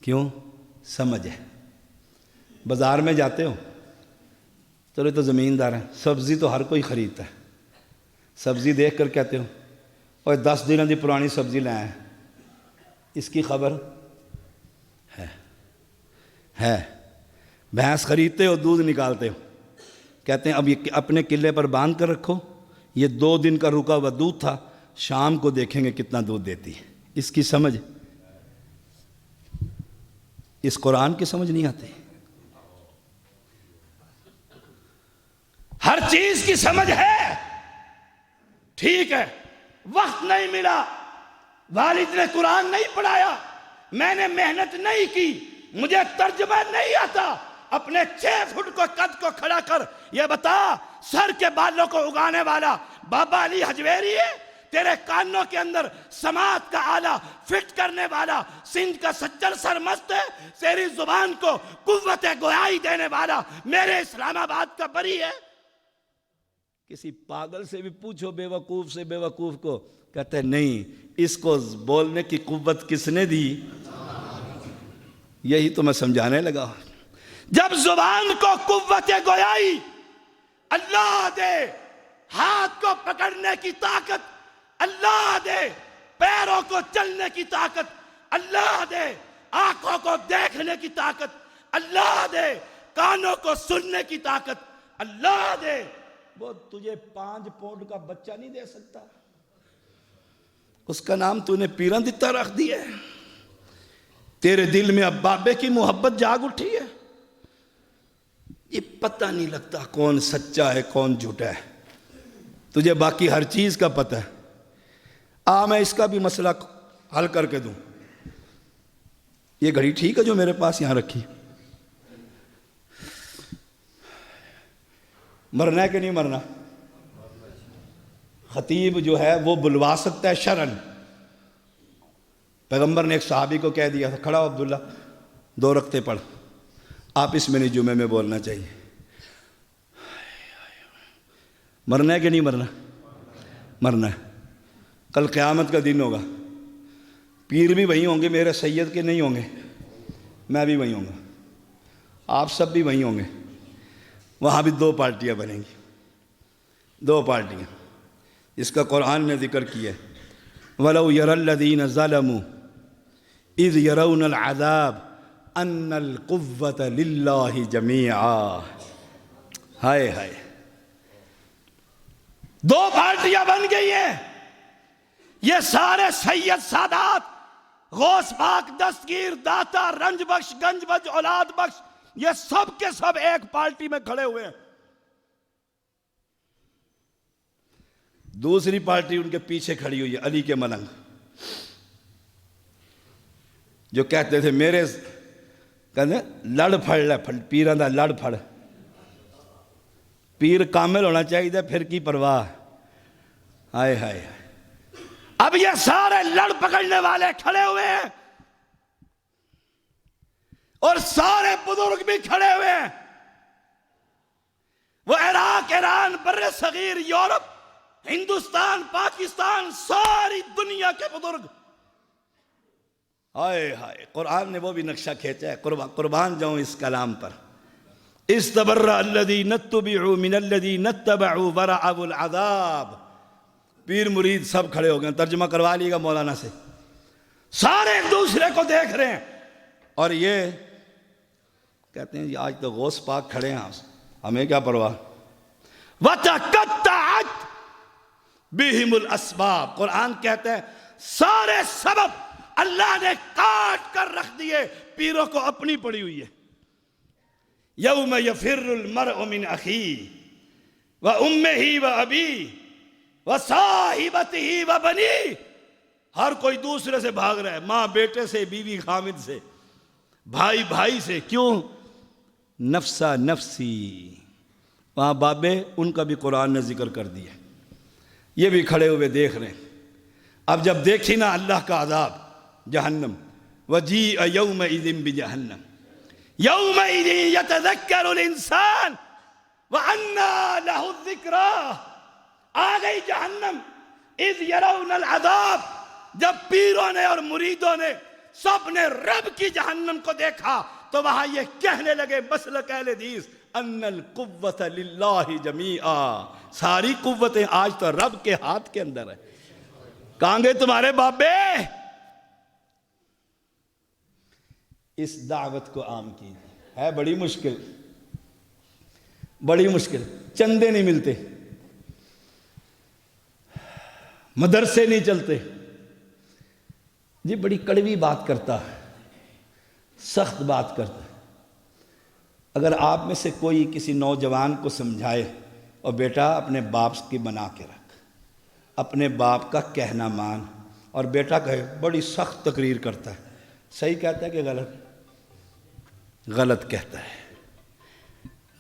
کیوں؟ سمجھ ہے۔ بازار میں جاتے ہو، چلو تو زمیندار ہیں، سبزی تو ہر کوئی خریدتا ہے، سبزی دیکھ کر کہتے ہو اور 10 دنوں دی پرانی سبزی لائے ہیں، اس کی خبر ہے۔ بھینس خریدتے ہو، دودھ نکالتے ہو، کہتے ہیں اب یہ اپنے قلعے پر باندھ کر رکھو، یہ 2 دن کا رکا ہوا دودھ تھا، شام کو دیکھیں گے کتنا دودھ دیتی ہے۔ اس کی سمجھ، اس قرآن کی سمجھ نہیں آتی۔ ہر چیز کی سمجھ ہے، ٹھیک ہے، وقت نہیں ملا، والد نے قرآن نہیں پڑھایا، میں نے محنت نہیں کی، مجھے ترجمہ نہیں آتا، اپنے 6 فٹ کو قد کو کھڑا کر یہ بتا، سر کے بالوں کو اگانے والا بابا علی حجویری ہے؟ تیرے کانوں کے اندر سماعت کا آلہ فٹ کرنے والا سندھ کا سچر سرمست ہے؟ تیری زبان کو قوت گویائی دینے والا میرے اسلام آباد کا بری ہے؟ کسی پاگل سے بھی پوچھو، بے وقوف سے بے وقوف کو، کہتے ہیں نہیں، اس کو بولنے کی قوت کس نے دی؟ یہی تو میں سمجھانے لگا۔ جب زبان کو قوت گویائی اللہ دے، ہاتھ کو پکڑنے کی طاقت اللہ دے، پیروں کو چلنے کی طاقت اللہ دے، آنکھوں کو دیکھنے کی طاقت اللہ دے، کانوں کو سننے کی طاقت اللہ دے، وہ تجھے 5 پاؤنڈ کا بچہ نہیں دے سکتا؟ اس کا نام تو نے پیرن دتا رکھ دیا ہے۔ تیرے دل میں اب بابے کی محبت جاگ اٹھی ہے، یہ پتہ نہیں لگتا کون سچا ہے کون جھوٹا ہے، تجھے باقی ہر چیز کا پتہ ہے۔ میں اس کا بھی مسئلہ حل کر کے دوں۔ یہ گھڑی ٹھیک ہے جو میرے پاس یہاں رکھی، مرنا ہے کہ نہیں مرنا؟ خطیب جو ہے وہ بلوا سکتا ہے شرعن۔ پیغمبر نے ایک صحابی کو کہہ دیا تھا، کھڑا ہو عبداللہ، 2 رکعتیں پڑھ، آپ اس میں نہیں جمعے میں بولنا چاہیے۔ مرنا ہے کہ نہیں مرنا؟ مرنا ہے۔ کل قیامت کا دن ہوگا، پیر بھی وہیں ہوں گے، میرے سید کے نہیں ہوں گے، میں بھی وہیں ہوں گا، آپ سب بھی وہیں ہوں گے۔ وہاں بھی 2 پارٹیاں بنیں گی، 2 پارٹیاں، اس کا قرآن نے ذکر کیا ہے۔ وَلَوْ يَرَى الَّذِينَ ظَلَمُوا إِذْ يَرَوْنَ الْعَذَابَ أَنَّ الْقُوَّةَ لِلَّهِ جَمِيعًا۔ ہائے ہائے، 2 پارٹیاں بن گئی ہیں۔ یہ سارے سید سادات، غوث پاک، دستگیر، داتا، رنج بخش، گنج بخش، اولاد بخش، یہ سب کے سب ایک پارٹی میں کھڑے ہوئے ہیں۔ دوسری پارٹی ان کے پیچھے کھڑی ہوئی ہے، علی کے ملنگ، جو کہتے تھے میرے کہتے لڑ پھڑ لے، پیران دا لڑ پھڑ، پیر کامل ہونا چاہیے، پھر کی پرواہ۔ ہائے ہائے، اب یہ سارے لڑ پکڑنے والے کھڑے ہوئے ہیں اور سارے بزرگ بھی کھڑے ہوئے ہیں. وہ عراق، ایران، بر صغیر، یورپ، ہندوستان، پاکستان، ساری دنیا کے بزرگ. ہائے ہائے، قرآن نے وہ بھی نقشہ کھینچا ہے. قربان جاؤں اس کلام پر. استبرأ الذین اتبعوا من الذین اتبعوا ورأوا العذاب. پیر مرید سب کھڑے ہو گئے. ترجمہ کروا لیے گا مولانا سے. سارے ایک دوسرے کو دیکھ رہے ہیں اور یہ کہتے ہیں آج تو غوث پاک کھڑے ہیں، ہمیں کیا پرواہ. وَتَقَطَّعَتْ بِهِمُ الْأَسْبَابِ. قرآن کہتے ہیں سارے سبب اللہ نے کاٹ کر رکھ دیے. پیروں کو اپنی پڑی ہوئی ہے. یوم یفر المرء من اخیہ وامہ وابیہ وصاحبتہ وبنیہ. ہر کوئی دوسرے سے بھاگ رہا ہے. ماں بیٹے سے، بیوی خامد سے، بھائی بھائی سے. کیوں؟ نفسا نفسی. وہاں بابے ان کا بھی قرآن نے ذکر کر دیا. یہ بھی کھڑے ہوئے دیکھ رہے ہیں. اب جب دیکھی نا اللہ کا عذاب جہنم، وجیء یومئذ بجہنم یومئذ یتذکر الانسان وانیٰ لہ الذکریٰ. آ گئی جہنم. اذ یرون العذاب. جب پیروں نے اور مریدوں نے سب نے رب کی جہنم کو دیکھا تو وہاں یہ کہنے لگے مسلک اہل حدیث ان القوۃ للہ جمیعا. ساری قوتیں آج تو رب کے ہاتھ کے اندر ہے. کہاں گے تمہارے بابے؟ اس دعوت کو عام کیجیے. ہے بڑی مشکل، بڑی مشکل. چندے نہیں ملتے، مدرسے نہیں چلتے. جی بڑی کڑوی بات کرتا ہے، سخت بات کرتا ہے. اگر آپ میں سے کوئی کسی نوجوان کو سمجھائے اور بیٹا اپنے باپ کی بنا کے رکھ، اپنے باپ کا کہنا مان، اور بیٹا کہے بڑی سخت تقریر کرتا ہے، صحیح کہتا ہے کہ غلط؟ غلط کہتا ہے،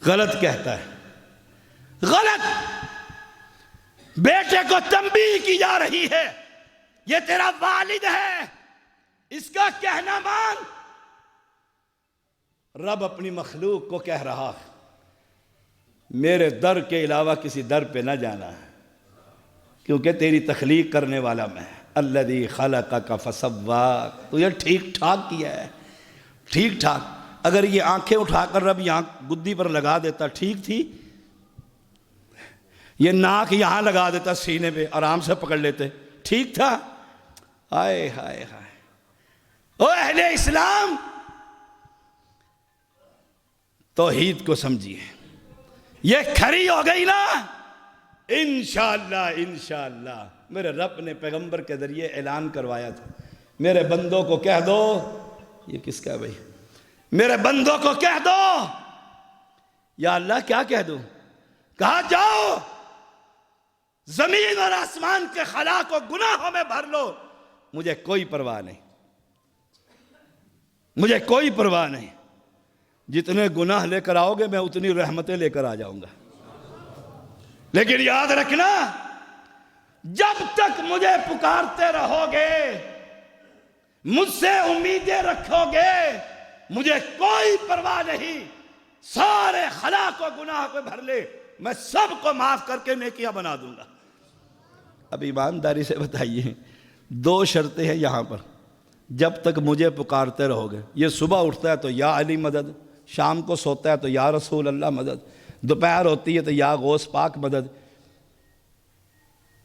غلط کہتا ہے، غلط. بیٹے کو تنبیہ کی جا رہی ہے، یہ تیرا والد ہے، اس کا کہنا مان. رب اپنی مخلوق کو کہہ رہا ہے میرے در کے علاوہ کسی در پہ نہ جانا ہے، کیونکہ تیری تخلیق کرنے والا میں. الذی خلقک فسواک. تو یہ ٹھیک ٹھاک کیا ہے، ٹھیک ٹھاک. اگر یہ آنکھیں اٹھا کر رب یہاں گدی پر لگا دیتا ٹھیک تھی، یہ ناک یہاں لگا دیتا سینے پہ آرام سے پکڑ لیتے، ٹھیک تھا؟ ہائے ہائے ہائے. او اہل اسلام، توحید کو سمجھیے. یہ کھری ہو گئی نا، انشاءاللہ انشاءاللہ. میرے رب نے پیغمبر کے ذریعے اعلان کروایا تھا، میرے بندوں کو کہہ دو. یہ کس کا ہے بھائی؟ میرے بندوں کو کہہ دو. یا اللہ کیا کہہ دوں؟ کہا جاؤ زمین اور آسمان کے خلا کو گناہوں میں بھر لو، مجھے کوئی پرواہ نہیں، مجھے کوئی پرواہ نہیں. جتنے گناہ لے کر آؤ گے میں اتنی رحمتیں لے کر آ جاؤں گا. لیکن یاد رکھنا، جب تک مجھے پکارتے رہو گے، مجھ سے امیدیں رکھو گے، مجھے کوئی پرواہ نہیں. سارے خلا کو گناہ کو بھر لے، میں سب کو معاف کر کے نیکیاں بنا دوں گا. اب ایمانداری سے بتائیے، دو شرطیں ہیں یہاں پر. جب تک مجھے پکارتے رہو گے، یہ صبح اٹھتا ہے تو یا علی مدد، شام کو سوتا ہے تو یا رسول اللہ مدد، دوپہر ہوتی ہے تو یا غوث پاک مدد.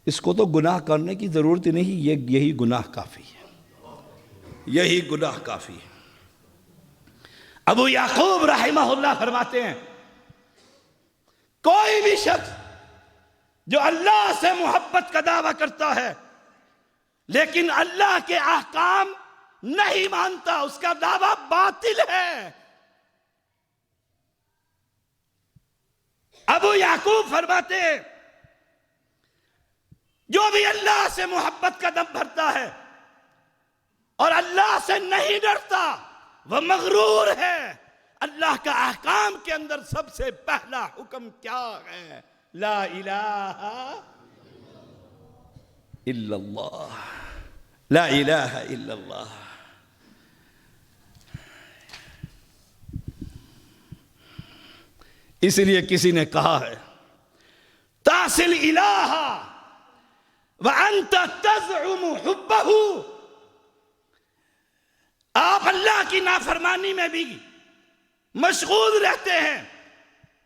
اس کو تو گناہ کرنے کی ضرورت ہی نہیں، یہی گناہ کافی ہے، یہی گناہ کافی ہے. ابو یعقوب رحمہ اللہ فرماتے ہیں کوئی بھی شخص جو اللہ سے محبت کا دعویٰ کرتا ہے لیکن اللہ کے احکام نہیں مانتا، اس کا دعویٰ باطل ہے. ابو یعقوب فرماتے ہیں جو بھی اللہ سے محبت کا دم بھرتا ہے اور اللہ سے نہیں ڈرتا وہ مغرور ہے. اللہ کا احکام کے اندر سب سے پہلا حکم کیا ہے؟ لا الہ. الا اللہ، لا الہ الا اللہ۔ اس لیے کسی نے کہا ہے تاصل الہ وانت تزعم حبہ، آپ اللہ کی نافرمانی میں بھی مشغول رہتے ہیں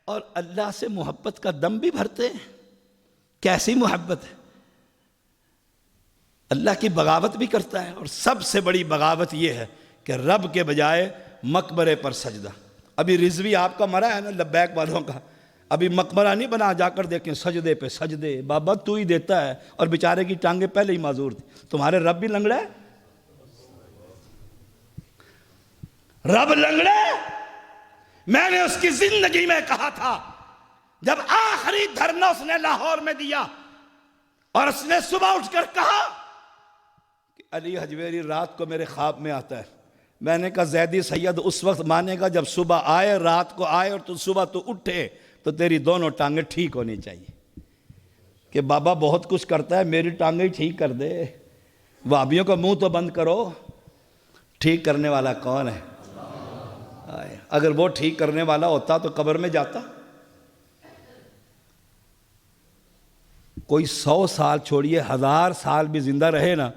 اور اللہ سے محبت کا دم بھی بھرتے ہیں۔ کیسی محبت ہے؟ اللہ کی بغاوت بھی کرتا ہے، اور سب سے بڑی بغاوت یہ ہے کہ رب کے بجائے مقبرے پر سجدہ۔ ابھی رضوی آپ کا مرا ہے نا لبیک والوں کا، ابھی مقبرہ نہیں بنا، جا کر دیکھیں سجدے پہ سجدے، بابا تو ہی دیتا ہے، اور بیچارے کی ٹانگیں پہلے ہی معذور تھی۔ تمہارے رب بھی لنگڑا ہے؟ رب لنگڑا ہے؟ میں نے اس کی زندگی میں کہا تھا، جب آخری دھرنا اس نے لاہور میں دیا اور اس نے صبح اٹھ کر کہا کہ علی حجویری رات کو میرے خواب میں آتا ہے، میں نے کہا زیدی سید اس وقت مانے گا جب صبح آئے، رات کو آئے اور تو صبح تو اٹھے تو تیری دونوں ٹانگیں ٹھیک ہونی چاہیے۔ کہ بابا بہت کچھ کرتا ہے، میری ٹانگیں ہی ٹھیک کر دے، وہابیوں کا منہ تو بند کرو۔ ٹھیک کرنے والا کون ہے؟ اگر وہ ٹھیک کرنے والا ہوتا تو قبر میں جاتا؟ کوئی 100 سال چھوڑیے 1000 سال بھی زندہ رہے نا،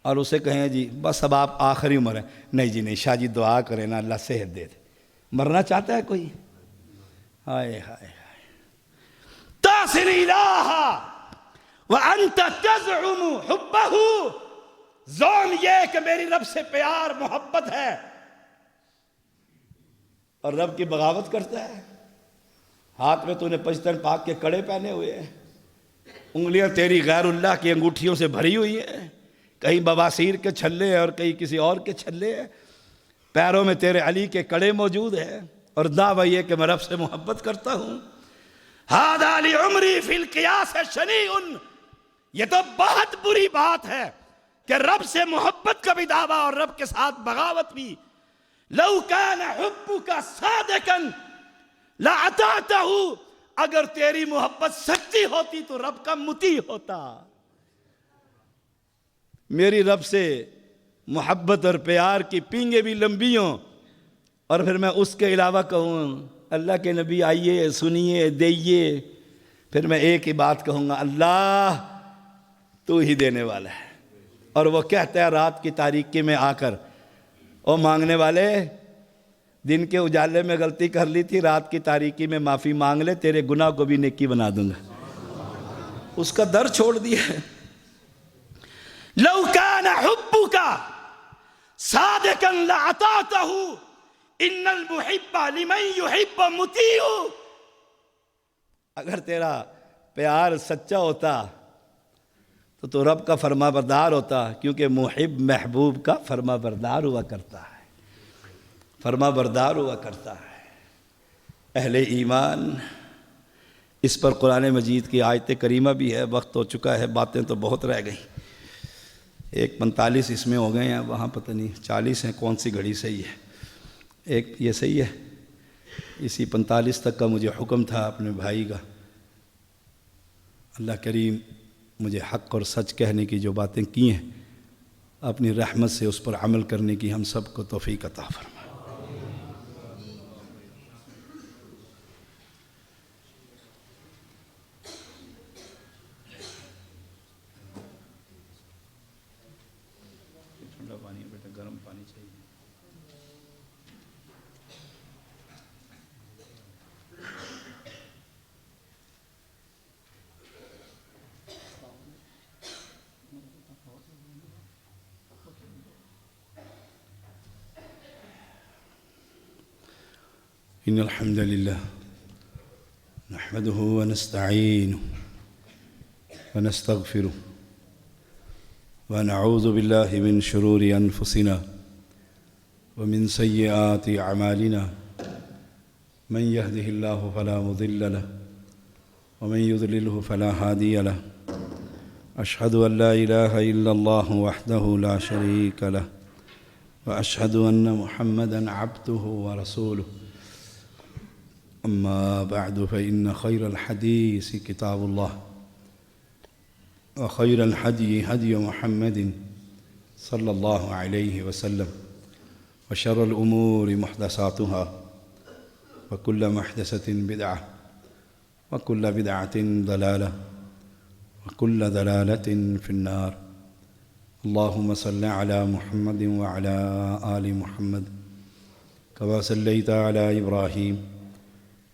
اور اسے کہیں جی بس اب آپ آخری عمر ہے، نہیں جی نہیں، شاہ جی دعا کریں نا اللہ صحت دے دے۔ مرنا چاہتا ہے کوئی؟ ہائے ہائے ہائے۔ تاصل الہ وانت تزعم حبہ، زعم یہ کہ میری رب سے پیار محبت ہے، اور رب کی بغاوت کرتا ہے۔ ہاتھ میں تو نے پشتن پاک کے کڑے پہنے ہوئے ہیں، انگلیاں تیری غیر اللہ کی انگوٹھیوں سے بھری ہوئی ہیں، کہیں بواسیر کے چھلے ہیں اور کہیں کسی اور کے چھلے ہیں، پیروں میں تیرے علی کے کڑے موجود ہیں، اور دعویٰ یہ کہ میں رب سے محبت کرتا ہوں۔ ھذا لعمری فی القیاس شنیع، یہ تو بہت بری بات ہے کہ رب سے محبت کا بھی دعویٰ اور رب کے ساتھ بغاوت بھی۔ لو کان حبک صادقا لاطعتہ، اگر تیری محبت سچی ہوتی تو رب کا مطیع ہوتا۔ میری رب سے محبت اور پیار کی پینگیں بھی لمبی ہوں، اور پھر میں اس کے علاوہ کہوں اللہ کے نبی آئیے سنیے دیئیے، پھر میں ایک ہی بات کہوں گا، اللہ تو ہی دینے والا ہے۔ اور وہ کہتا ہے رات کی تاریکی میں آ کر، او مانگنے والے، دن کے اجالے میں غلطی کر لی تھی، رات کی تاریکی میں معافی مانگ لے، تیرے گناہ کو بھی نیکی بنا دوں گا۔ اس کا در چھوڑ دیا ہے۔ لو کان حبک صادقا لاطعتہ ان المحب لمن یحب مطیع، اگر تیرا پیار سچا ہوتا تو رب کا فرما بردار ہوتا، کیونکہ محب محبوب کا فرما بردار ہوا کرتا ہے، فرما بردار ہوا کرتا ہے۔ اہل ایمان، اس پر قرآن مجید کی آیت کریمہ بھی ہے، وقت ہو چکا ہے، باتیں تو بہت رہ گئیں، 1:45 اس میں ہو گئے ہیں، وہاں پتہ نہیں 40 ہیں، کون سی گھڑی صحیح ہے؟ ایک یہ صحیح ہے، اسی 45 تک کا مجھے حکم تھا اپنے بھائی کا۔ اللہ کریم مجھے حق اور سچ کہنے کی جو باتیں کی ہیں، اپنی رحمت سے اس پر عمل کرنے کی ہم سب کو توفیق عطا فرمائے۔ ٹھنڈا پانی بیٹا، گرم پانی چاہیے۔ إن الحمد لله نحمده ونستعينه ونستغفره ونعوذ بالله من شرور أنفسنا ومن سيئات أعمالنا، من يهده الله فلا مضل له ومن يضلله فلا هادي له، أشهد أن لا إله إلا الله وحده لا شريك له، وأشهد أن محمدًا عبده ورسوله، أما بعد فإن خير الحديث كتاب الله، وخير الهدي هدي محمد صلى الله عليه وسلم وشر الأمور محدثاتها وكل محدثة بدعة وكل بدعة ضلالة وكل ضلالة في النار. اللهم صل على محمد وعلى آل محمد كما صليت على إبراهيم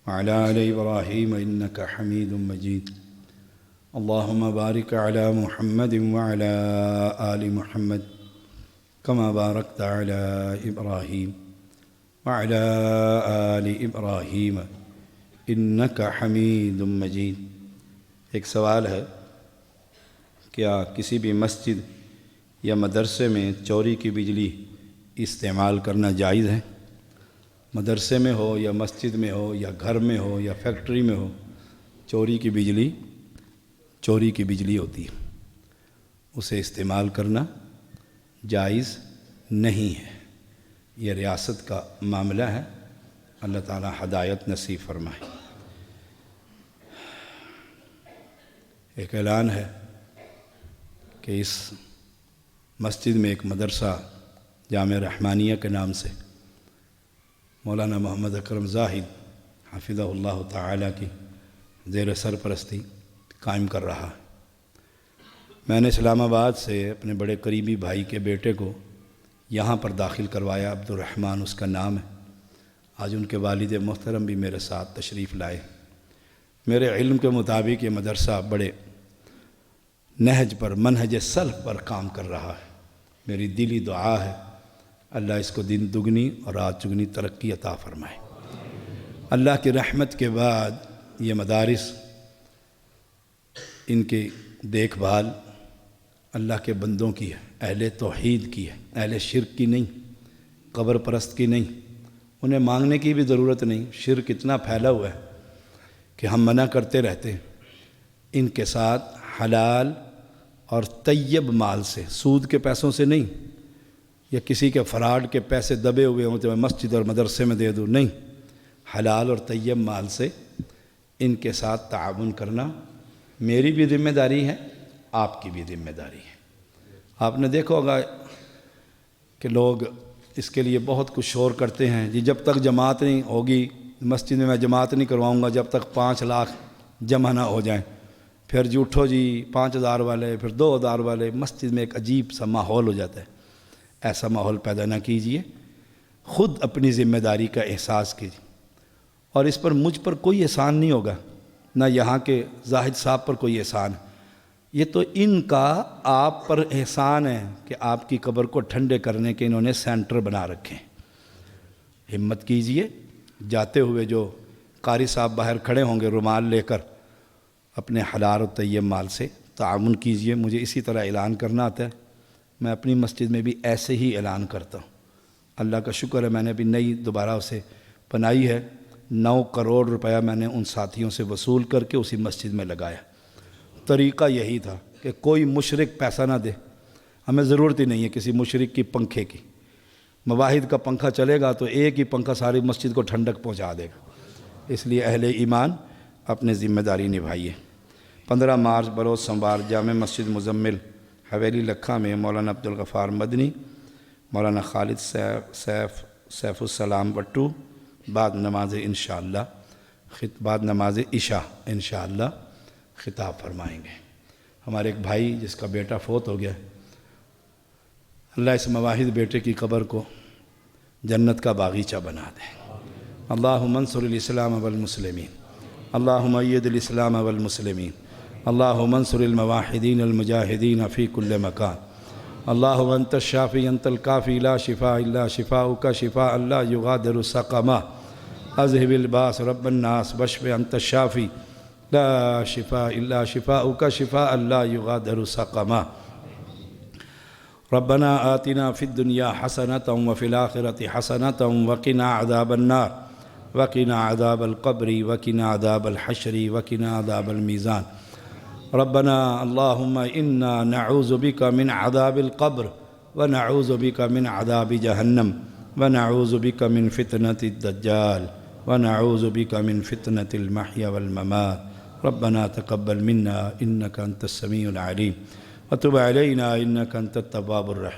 وعلى آل إبراهيم إنك حميد مجيد. اللهم بارك على محمد وعلى آل محمد كما باركت على إبراهيم وعلى آل إبراهيم إنك حميد مجيد. ایک سوال ہے، کیا کسی بھی مسجد یا مدرسے میں چوری کی بجلی استعمال کرنا جائز ہے؟ مدرسے میں ہو یا مسجد میں ہو یا گھر میں ہو یا فیکٹری میں ہو، چوری کی بجلی ہوتی ہے، اسے استعمال کرنا جائز نہیں ہے. یہ ریاست کا معاملہ ہے. اللہ تعالی ہدایت نصیب فرمائے. ایک اعلان ہے کہ اس مسجد میں ایک مدرسہ جامعہ رحمانیہ کے نام سے مولانا محمد اکرم زاہد حفظہ اللہ تعالی کی زیر سرپرستی قائم کر رہا ہے. میں نے اسلام آباد سے اپنے بڑے قریبی بھائی کے بیٹے کو یہاں پر داخل کروایا. عبد الرحمن اس کا نام ہے. آج ان کے والد محترم بھی میرے ساتھ تشریف لائے. میرے علم کے مطابق یہ مدرسہ بڑے نہج پر، منہج سلف پر کام کر رہا ہے. میری دلی دعا ہے اللہ اس کو دن دگنی اور رات چگنی ترقی عطا فرمائے. اللہ کی رحمت کے بعد یہ مدارس، ان کی دیکھ بھال اللہ کے بندوں کی ہے، اہل توحید کی ہے، اہل شرک کی نہیں، قبر پرست کی نہیں. انہیں مانگنے کی بھی ضرورت نہیں. شرک اتنا پھیلا ہوا ہے کہ ہم منع کرتے رہتے ہیں. ان کے ساتھ حلال اور طیب مال سے، سود کے پیسوں سے نہیں، یا کسی کے فراڈ کے پیسے دبے ہوئے ہوں تو میں مسجد اور مدرسے میں دے دوں، نہیں. حلال اور طیب مال سے ان کے ساتھ تعاون کرنا میری بھی ذمہ داری ہے، آپ کی بھی ذمہ داری ہے. آپ نے دیکھا ہوگا کہ لوگ اس کے لیے بہت کچھ شور کرتے ہیں، جی جب تک جماعت نہیں ہوگی مسجد میں جماعت نہیں کرواؤں گا جب تک 5 لاکھ جمع نہ ہو جائیں. پھر جی اٹھو جی 5000 والے، پھر 2000 والے. مسجد میں ایک عجیب سا ماحول ہو جاتا ہے. ایسا ماحول پیدا نہ کیجیے. خود اپنی ذمہ داری کا احساس کیجیے. اور اس پر مجھ پر کوئی احسان نہیں ہوگا، نہ یہاں کے زاہد صاحب پر کوئی احسان ہے. یہ تو ان کا آپ پر احسان ہے کہ آپ کی قبر کو ٹھنڈے کرنے کے انہوں نے سینٹر بنا رکھے ہیں. ہمت کیجئے. جاتے ہوئے جو قاری صاحب باہر کھڑے ہوں گے رومال لے کر، اپنے حلال و طیب مال سے تعاون کیجئے. مجھے اسی طرح اعلان کرنا آتا ہے. میں اپنی مسجد میں بھی ایسے ہی اعلان کرتا ہوں. اللہ کا شکر ہے میں نے بھی نئی دوبارہ اسے بنائی ہے. 9 کروڑ روپیہ میں نے ان ساتھیوں سے وصول کر کے اسی مسجد میں لگایا. طریقہ یہی تھا کہ کوئی مشرک پیسہ نہ دے. ہمیں ضرورت ہی نہیں ہے کسی مشرک کی پنکھے کی. مواحد کا پنکھا چلے گا تو ایک ہی پنکھا ساری مسجد کو ٹھنڈک پہنچا دے گا. اس لیے اہل ایمان اپنے ذمہ داری نبھائیے. 15 مارچ بروز سوموار جامع مسجد مزمل حویلی لکھا میں مولانا عبدالغفار مدنی، مولانا خالد سیف السلام بٹو بعد نماز عشاء انشاءاللہ خطاب فرمائیں گے. ہمارے ایک بھائی جس کا بیٹا فوت ہو گیا، اللہ اس مواحد بیٹے کی قبر کو جنت کا باغیچہ بنا دے. اللہم انصر الاسلام والمسلمین، اللہم اید الاسلام والمسلمین، اللہم انصر المواحدین المجاہدین فی کل مکان. اللہم انت الشافی انت الکافی لا شفاء الا شفاؤک شفاء لا یغادر سقما. اذهب الباس رب الناس واشف انت الشافی لا شفاء الا شفاؤک شفاء لا یغادر سقما. ربنا آتنا فی الدنیا حسنة وفی الآخرة حسنة وقنا عذاب النار وقنا عذاب القبر وقنا عذاب الحشر وقنا عذاب الميزان. ربنا اللهم إنا نعوذ بك من عذاب القبر ونعوذ بك من عذاب جهنم ونعوذ بك من فتنة الدجال ونعوذ بك من فتنة المحيا والممات ربنا تقبل منا إنك أنت السميع العليم وتب علينا إنك أنت التواب الرحيم